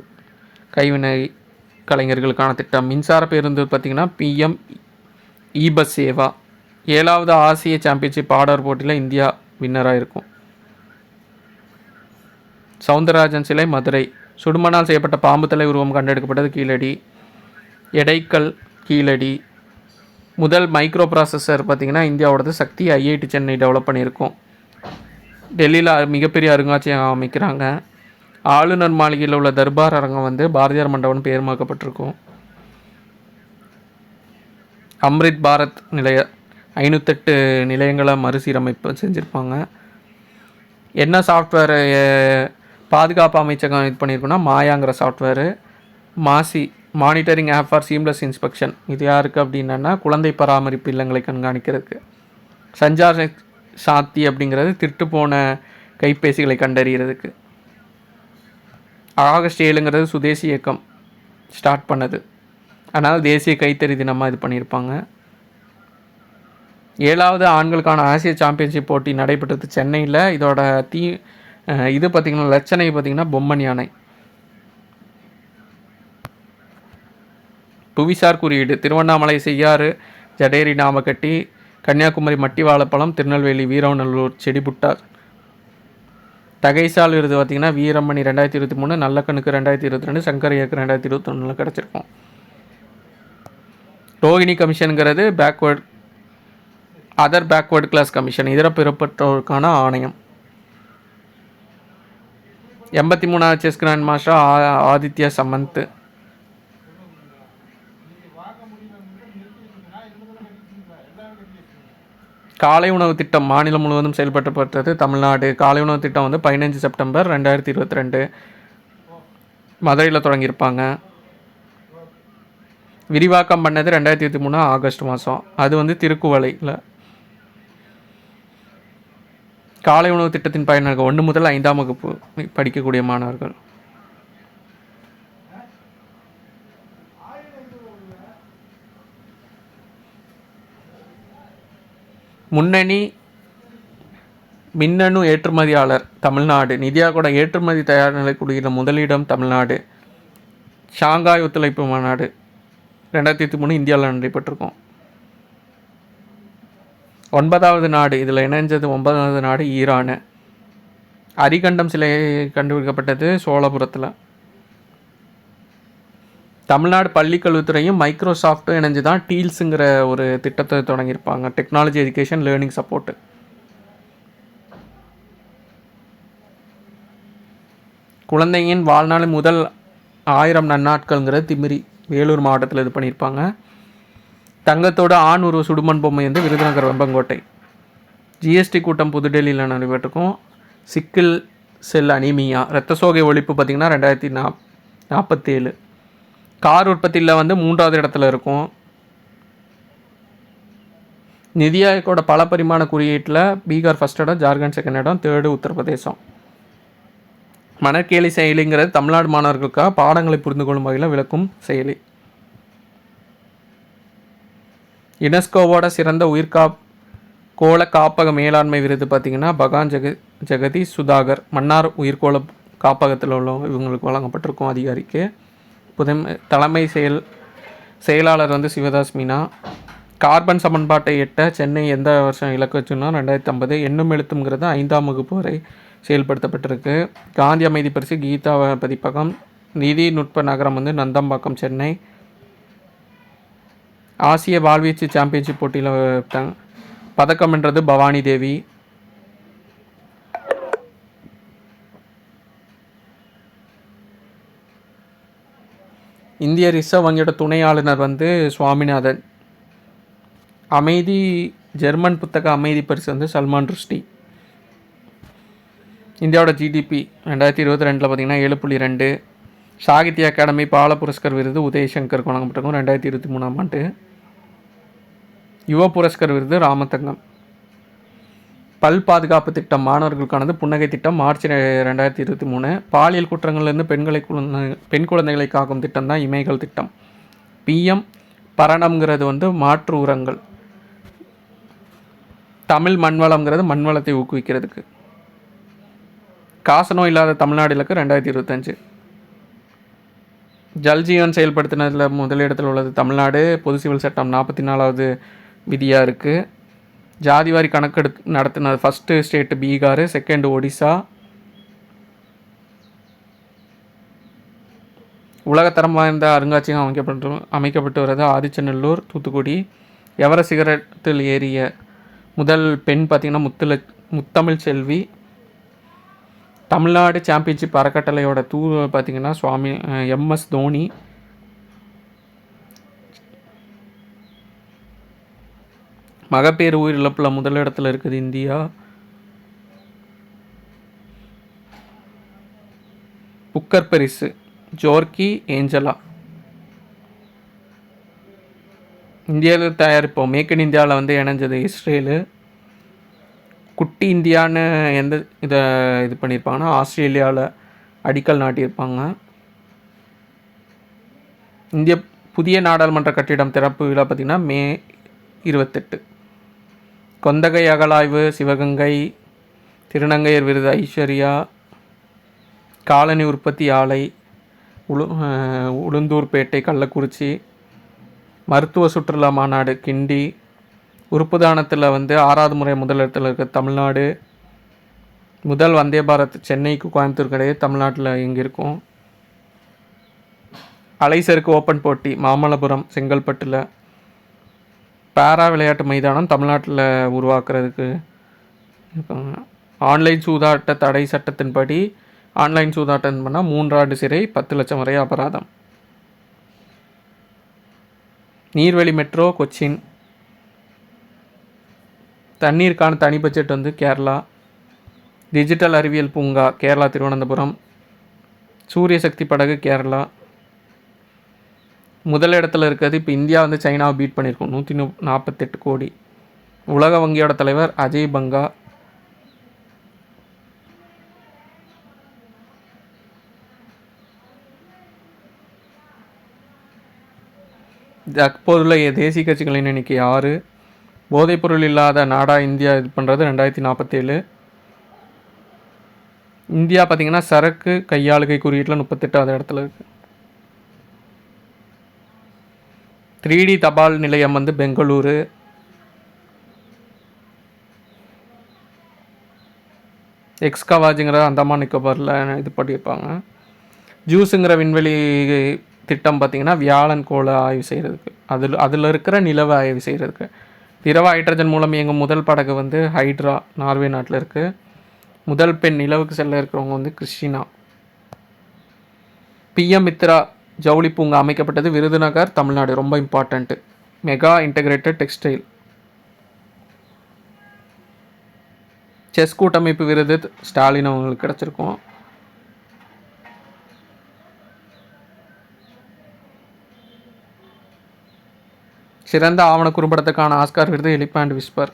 கைவினை கலைஞர்களுக்கான திட்டம். மின்சார பேருந்து பார்த்திங்கன்னா PM E-பஸ் சேவா. 7வது ஆசிய சாம்பியன்ஷிப் ஆடவர் போட்டியில் இந்தியா வின்னராக இருக்கும். சவுந்தரராஜன் சிலை மதுரை. சுடுமணால் செய்யப்பட்ட பாம்பு தலை உருவம் கண்டெடுக்கப்பட்டது கீழடி. எடைக்கல் கீழடி. முதல் மைக்ரோ ப்ராசஸர் பார்த்திங்கன்னா இந்தியாவோடது சக்தி IIT சென்னை டெவலப் பண்ணியிருக்கோம். டெல்லியில் மிகப்பெரிய அருங்காட்சியகம் அமைக்கிறாங்க. ஆளுநர் மாளிகையில் உள்ள தர்பார் அரங்கம் பாரதியார் மண்டபம் பெயர்மாக்கப்பட்டிருக்கும். அம்ரித் பாரத் நிலைய 508 நிலையங்களை மறுசீரமைப்பு செஞ்சுருப்பாங்க. என்ன சாஃப்ட்வேர் பாதுகாப்பு அமைச்சகம் இது பண்ணியிருக்குன்னா மாயாங்கிற software. MAASI monitoring app for seamless inspection. இது யாருக்கு அப்படின்னா குழந்தை பராமரிப்பு இல்லங்களை கண்காணிக்கிறதுக்கு. சஞ்சார் சாத்தி அப்படிங்கிறது திருட்டு போன கைபேசிகளை கண்டறிகிறதுக்கு. ஆகஸ்ட் 7ங்கிறது சுதேசி இயக்கம் ஸ்டார்ட் பண்ணது, அதனால் தேசிய கைத்தறி தினமாக இது பண்ணியிருப்பாங்க. 7வது ஆண்களுக்கான ஆசிய சாம்பியன்ஷிப் போட்டி நடைபெற்றது சென்னையில். இதோட இது பார்த்திங்கன்னா லட்சணை பார்த்திங்கன்னா பொம்மன் யானை. புவிசார் குறியீடு திருவண்ணாமலை செய்யாறு, ஜடேரி நாமக்கட்டி, கன்னியாகுமரி மட்டி வாழைப்பழம், திருநெல்வேலி வீரநல்லூர் செடிபுட்டார். தகைசால் விருது பார்த்திங்கன்னா வீரமணி 2023, நல்லக்கண்ணுக்கு 2022, சங்கரையருக்கு 2021 கிடச்சிருக்கும். ரோஹிணி கமிஷனுங்கிறது அதர் பேக்வேர்டு கிளாஸ் கமிஷன், இதர பிறப்பற்றோருக்கான ஆணையம். 83வது chess grand master Aditya Samant. காலை உணவு திட்டம் மாநிலம் முழுவதும் செயல்படுத்தப்பட்டது தமிழ்நாடு. காலை உணவு திட்டம் 15 செப்டம்பர் 2022 மதுரையில் தொடங்கியிருப்பாங்க. விரிவாக்கம் பண்ணது 2023 ஆகஸ்ட் மாதம். அது திருக்குவளையில். காலை உணவு திட்டத்தின் பயனர்கள் 1 முதல் 5ஆம் வகுப்பு படிக்கக்கூடிய மாணவர்கள். முன்னணி மின்னணு ஏற்றுமதியாளர் தமிழ்நாடு. நிதியா கூட ஏற்றுமதி தயார் நிலைக்குடியில் முதலிடம் தமிழ்நாடு. ஷாங்காய் ஒத்துழைப்பு மாநாடு 2023 இந்தியாவில் நடைபெற்றிருக்கும். 9வது நாடு இதில் இணைஞ்சது 9வது நாடு ஈரானு. அரிகண்டம் சிலை கண்டுபிடிக்கப்பட்டது சோழபுரத்தில். தமிழ்நாடு பள்ளிக்கல்வித்துறையும் மைக்ரோசாஃப்ட்டும் இணைஞ்சு தான் டீல்ஸுங்கிற ஒரு திட்டத்தை தொடங்கியிருப்பாங்க. Technology education learning support. குழந்தையின் வாழ்நாள் முதல் 1000 நன்னாட்கள்ங்கிற திமிரி. வேலூர் மாவட்டத்தில் இது பண்ணியிருப்பாங்க. தங்கத்தோட ஆண் உருவ சுடுமண் பொம்மை வந்து விருதுநகர் வெம்பங்கோட்டை. ஜிஎஸ்டி கூட்டம் புதுடெல்லியில் நடைபெற்றிருக்கும். சிக்கிள் செல் அனீமியா இரத்த சோகை ஒழிப்பு பார்த்திங்கன்னா 2047. கார் உற்பத்தியில் வந்து 3வது இடத்துல இருக்கும். நிதி ஆயோக்கோட பல பரிமாண குறியீட்டில் பீகார் ஃபஸ்ட் இடம், ஜார்க்கண்ட் செகண்ட் இடம், 3rd உத்தரப்பிரதேசம். மணற்கேலி செயலிங்கிறது தமிழ்நாடு மாணவர்களுக்காக பாடங்களை புரிந்து கொள்ளும் வகையில் விளக்கும் செயலி. யுனெஸ்கோவோட சிறந்த உயிர்கோள காப்பக மேலாண்மை விருது பார்த்திங்கன்னா பகான் ஜெகதீஷ் சுதாகர் மன்னார் உயிர்கோள காப்பகத்தில் உள்ள இவங்களுக்கு வழங்கப்பட்டிருக்கும் அதிகாரிக்கு. தலைமை செயலாளர் வந்து சிவதாஸ் மீனா. கார்பன் சமன்பாட்டை எட்ட சென்னை எந்த வருஷம் இலக்கு வச்சுன்னா 2050. எண்ணும் எழுத்துங்கிறது 5ஆம் வகுப்பு வரை செயல்படுத்தப்பட்டிருக்கு. காந்தி அமைதி பரிசு கீதா பதிப்பகம். நிதி நுட்ப நகரம் வந்து நந்தம்பாக்கம் சென்னை. ஆசிய வாள்வீச்சு சாம்பியன்ஷிப் போட்டியில் பதக்கம் வென்றது பவானி தேவி. இந்திய ரிசர்வ் வங்கியோட துணை ஆளுநர் வந்து சுவாமிநாதன். அமைதி ஜெர்மன் புத்தக அமைதி பரிசு வந்து சல்மான் ருஷ்டி. இந்தியாவோட ஜிடிபி 2022 பார்த்திங்கன்னா 7.2. சாகித்ய அகாடமி பால புரஸ்கர் விருது உதயசங்கருக்கு வழங்கப்பட்டிருக்கும் 2023ஆம் ஆண்டு. யுவ புரஸ்கர் விருது ராமதங்கம். பல் பாதுகாப்பு திட்டம் மாணவர்களுக்கானது புன்னகை திட்டம் மார்ச் 2023. பாலியல் குற்றங்கள்லேருந்து பெண் குழந்தைகளை காக்கும் திட்டம் தான் இமைகள் திட்டம். பிஎம் பரணம்ங்கிறது வந்து மாற்று உரங்கள். தமிழ் மண்வளம்ங்கிறது மண்வளத்தை ஊக்குவிக்கிறதுக்கு. காசநோய் இல்லாத தமிழ்நாடு இலக்கு 2025. ஜல்ஜீவன் செயல்படுத்தினதில் முதலிடத்தில் உள்ளது தமிழ்நாடு. பொது சிவில் சட்டம் 44வது விதியாக இருக்குது. ஜாதிவாரி கணக்கெடுத்து நடத்தினது first state Bihar, second Odisha. உலகத்தரம் வாய்ந்த அருங்காட்சியகம் அமைக்கப்பட்டு வருது ஆதிச்சநல்லூர், தூத்துக்குடி. எவரெஸ்ட் சிகரத்தில் ஏறிய முதல் பெண் பார்த்திங்கன்னா முத்தமிழ் செல்வி. தமிழ்நாடு சாம்பியன்ஷிப் அறக்கட்டளையோட பார்த்திங்கன்னா எம்எஸ் தோனி. மகப்பேறு உயிரிழப்பில் முதலிடத்தில் இருக்குது இந்தியா. புக்கர் பரிசு ஜோர்கி ஏஞ்சலா. இந்தியாவில் தயாரிப்போம் மேக் இன் இந்தியாவில் வந்து இணைஞ்சது இஸ்ரேலு. குட்டி இந்தியான்னு எந்த இது பண்ணியிருப்பாங்கன்னா ஆஸ்திரேலியாவில் அடிக்கல் நாட்டியிருப்பாங்க. இந்திய புதிய நாடாளுமன்ற கட்டிடம் திறப்பு விழா பார்த்திங்கன்னா மே 28. கொந்தகை அகலாய்வு சிவகங்கை. திருநங்கையர் விருது ஐஸ்வர்யா. காலனி உற்பத்தி ஆலை உளுந்தூர்பேட்டை கள்ளக்குறிச்சி. மருத்துவ சுற்றுலா மாநாடு கிண்டி. உறுப்பு தானத்தில் வந்து 6வது முறை முதலிடத்தில் இருக்க தமிழ்நாடு. முதல் வந்தே பாரத் சென்னைக்கு கோயம்புத்தூர் கிடையாது, தமிழ்நாட்டில் எங்கே இருக்கும். அலைசருக்கு ஓப்பன் போட்டி மாமல்லபுரம் செங்கல்பட்டில். பேரா விளையாட்டு மைதானம் தமிழ்நாட்டில் உருவாக்குறதுக்கு இருக்காங்க. ஆன்லைன் சூதாட்ட தடை சட்டத்தின்படி ஆன்லைன் சூதாட்டம் பண்ணால் 3 ஆண்டு சிறை 10 லட்சம் வரை அபராதம். நீர்வழி மெட்ரோ கொச்சின். தண்ணீருக்கான தனி பட்ஜெட் வந்து கேரளா. டிஜிட்டல் அறிவியல் பூங்கா கேரளா திருவனந்தபுரம். சூரிய சக்தி படகு கேரளா. முதல் இடத்துல இருக்கிறது. இப்போ இந்தியா வந்து சைனாவை பீட் பண்ணியிருக்கோம் 148 கோடி. உலக வங்கியோட தலைவர் அஜய் பங்கா. தற்போதுள்ள தேசிய கட்சிகளின் எண்ணிக்கை 6. போதைப்பொருள் இல்லாத நாடாக இந்தியா இது பண்ணுறது 2047. இந்தியா பார்த்திங்கன்னா சரக்கு கையாளுகை குறியீட்டில் 38வது இடத்துல இருக்குது. 3D தபால் நிலையம் வந்து பெங்களூரு. எக்ஸ்கவாஜுங்கிற அந்தமான் நிக்கோபாரில் இது பண்ணியிருப்பாங்க. ஜூஸுங்கிற விண்வெளி திட்டம் பார்த்திங்கன்னா வியாழன் கோளை ஆய்வு செய்கிறதுக்கு, அதில் இருக்கிற நிலவை ஆய்வு செய்கிறதுக்கு. திரவ ஹைட்ரஜன் மூலம் இயங்கும் முதல் படகு வந்து ஹைட்ரா நார்வே நாட்டில் இருக்குது. முதல் பெண் நிலவுக்கு செல்ல இருக்கிறவங்க வந்து கிறிஸ்டினா. பிஎம் மித்ரா ஜவுளி பூங்கா அமைக்கப்பட்டது விருதுநகர், தமிழ்நாடு. ரொம்ப important. Mega integrated textile. Chess கூட்டமைப்பு விருது ஸ்டாலின் அவங்களுக்கு கிடச்சிருக்கும். சிறந்த ஆவண குறும்படத்துக்கான ஆஸ்கார் விருது எலிஃபண்ட் விஸ்பர்.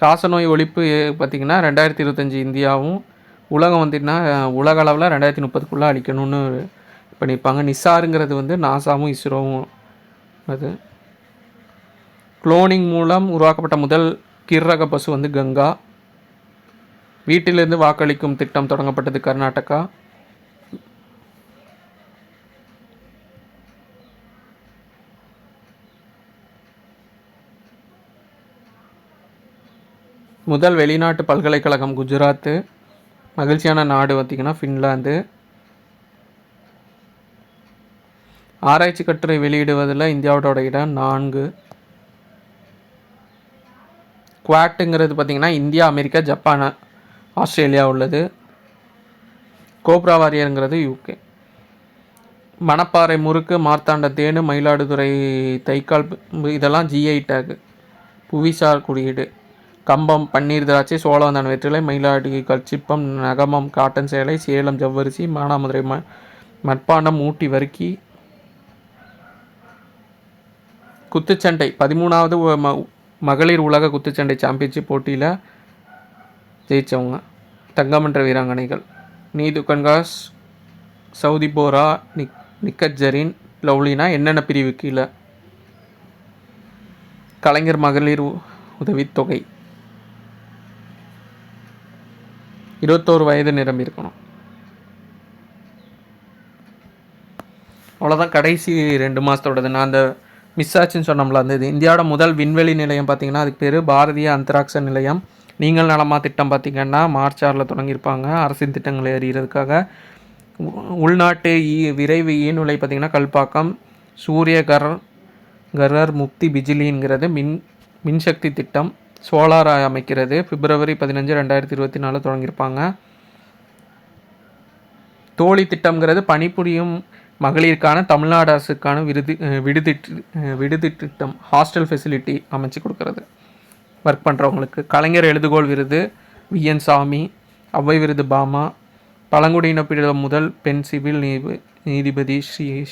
காசநோய் ஒழிப்பு பார்த்திங்கன்னா 2025 இந்தியாவும் உலகம் வந்துட்டுனா உலக அளவில் 2030க்குள்ளே அழிக்கணும்னு பண்ணியிருப்பாங்க. நிசாருங்கிறது வந்து நாசாவும் இஸ்ரோவும். அது குளோனிங் மூலம் உருவாக்கப்பட்ட முதல் கிர்ரக பசு வந்து கங்கா. வீட்டிலிருந்து வாக்களிக்கும் திட்டம் தொடங்கப்பட்டது கர்நாடகா. முதல் வெளிநாட்டு பல்கலைக்கழகம் குஜராத்து. மகிழ்ச்சியான நாடு பார்த்திங்கன்னா ஃபின்லாந்து. ஆராய்ச்சி கட்டுரை வெளியிடுவதில் இந்தியாவோட இடம் 4. குவாட்டுங்கிறது பார்த்திங்கன்னா இந்தியா, அமெரிக்கா, ஜப்பான், ஆஸ்திரேலியா உள்ளது. கோப்ரா வாரியருங்கிறது UK. மணப்பாறை முறுக்கு, மார்த்தாண்ட தேனு, மயிலாடுதுறை தைக்கால் இதெல்லாம் GI டேக், புவிசார் குறியீடு. கம்பம் பன்னீர் திராட்சை, சோழவந்தான் வெற்றிலை, மயிலாடி கற்சிப்பம், நகமம் காட்டன் சேலை, சேலம் ஜவ்வரிசி, மானாமதுரை மட்பாண்டம், ஊட்டி வறுக்கி. குத்துச்சண்டை 13வது மகளிர் உலக குத்துச்சண்டை சாம்பியன்ஷிப் போட்டியில் ஜெயித்தவங்க தங்கமன்ற வீராங்கனைகள். நீது கன்காஸ், சவுதி போரா, நிக்கத் ஜரீன், லவ்லினா. என்னென்ன பிரிவு கீழே? கலைஞர் மகளிர் உதவித்தொகை. 21 வயது நிரம்பி இருக்கணும். அவ்வளோதான். கடைசி 2 மாதத்தோடது. நான் அந்த மிஸ் ஆச்சுன்னு சொன்னோம்ல, அந்த இது இந்தியாவோட முதல் விண்வெளி நிலையம் பார்த்திங்கன்னா அதுக்கு பேர் பாரதிய அந்தராக்ஷ நிலையம். நீங்கள் நலமா திட்டம் பார்த்திங்கன்னா மார்ச் 6 தொடங்கியிருப்பாங்க அரசின் திட்டங்களை அறிகிறதுக்காக. உள்நாட்டு விரைவு ஈநுலை பார்த்திங்கன்னா கல்பாக்கம். சூரிய கரர் முக்தி பிஜிலிங்கிறது மின்சக்தி திட்டம். சோலார் அமைக்கிறது. பிப்ரவரி 15, 2024 தொடங்கியிருப்பாங்க. தோழி திட்டம்ங்கிறது பணிபுரியும் மகளிருக்கான தமிழ்நாடு அரசுக்கான விடுதி திட்டம். ஹாஸ்டல் ஃபெசிலிட்டி அமைச்சு கொடுக்கறது ஒர்க் பண்ணுறவங்களுக்கு. கலைஞர் எழுதுகோள் விருது VN சாமி. அவ்வை விருது பாமா. பழங்குடியின பிரிவு முதல் பெண் சிவில் நீதிபதி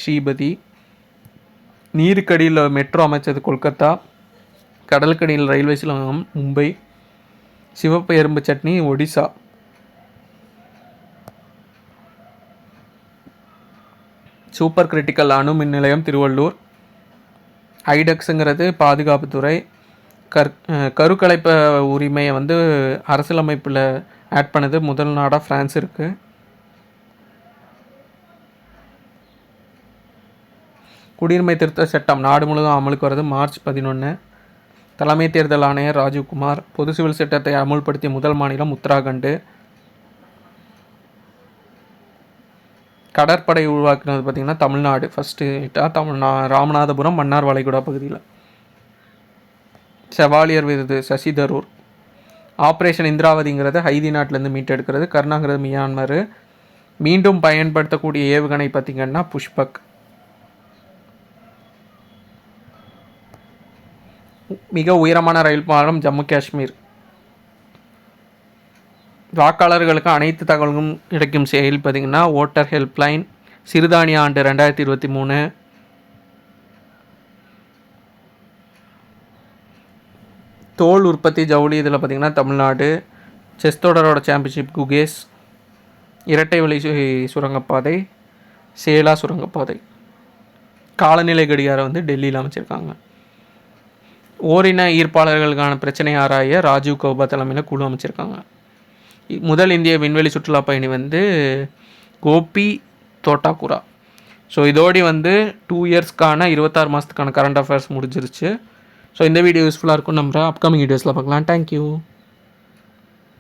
ஸ்ரீபதி. நீருக்கடியில் மெட்ரோ அமைச்சது கொல்கத்தா. கடலுக்கடியில் ரயில்வே சிலங்கம் மும்பை. சிவப்பு எறும்பு சட்னி ஒடிசா. சூப்பர் கிரிட்டிக்கல் அணு மின் நிலையம் திருவள்ளூர். ஐடெக்ஸுங்கிறது பாதுகாப்புத்துறை. கருக்கலைப்ப உரிமையை வந்து அரசியலமைப்பில் ஆட் பண்ணது முதல் நாடாக ஃப்ரான்ஸ் இருக்குது. குடியுரிமை திருத்த சட்டம் நாடு முழுவதும் அமலுக்கு வருது மார்ச் 11. தலைமை தேர்தல் ஆணையர் ராஜீவ்குமார். பொது சிவில் சட்டத்தை அமுல்படுத்திய முதல் மாநிலம் உத்தராகண்டு. கடற்படை உருவாக்குனது பார்த்திங்கன்னா தமிழ்நாடு ஃபஸ்ட்டு. ராமநாதபுரம் மன்னார் வளைகுடா பகுதியில். செவாலியர் விருது சசி தரூர். ஆப்ரேஷன் இந்திராவதிங்கிறது ஹைதி நாட்டிலேருந்து மீட்டெடுக்கிறது. கருணாங்கிறது மியான்மர். மீண்டும் பயன்படுத்தக்கூடிய ஏவுகணை பார்த்திங்கன்னா புஷ்பக். மிக உயரமான ரயில் பாலம் ஜம்மு காஷ்மீர். வாக்காளர்களுக்கு அனைத்து தகவல்களும் கிடைக்கும் செயல் பார்த்திங்கன்னா ஓட்டர் ஹெல்ப்லைன். சிறுதானிய ஆண்டு 2023. தோல் உற்பத்தி ஜவுளி இதில் பார்த்திங்கன்னா தமிழ்நாடு. செஸ் தொடரோட சாம்பியன்ஷிப் குகேஸ். இரட்டை வழி சுரங்கப்பாதை சேலா சுரங்கப்பாதை. காலநிலை கடிகாரம் வந்து டெல்லியில் அமைச்சிருக்காங்க. ஓரின ஈர்ப்பாளர்களுக்கான பிரச்சனை ஆராய ராஜீவ் கௌபா தலைமையில் குழு அமைச்சிருக்காங்க. முதல் இந்திய விண்வெளி சுற்றுலா பயணி வந்து கோபி தோட்டாக்குரா. ஸோ இதோடி வந்து 2 இயர்ஸ்க்கான 26 மாதத்துக்கான கரண்ட் அஃபேர்ஸ் முடிஞ்சிருச்சு. ஸோ இந்த வீடியோ யூஸ்ஃபுல்லாக இருக்கும். நம்ம அப்கமிங் வீடியோஸில் பார்க்கலாம். தேங்க்யூ.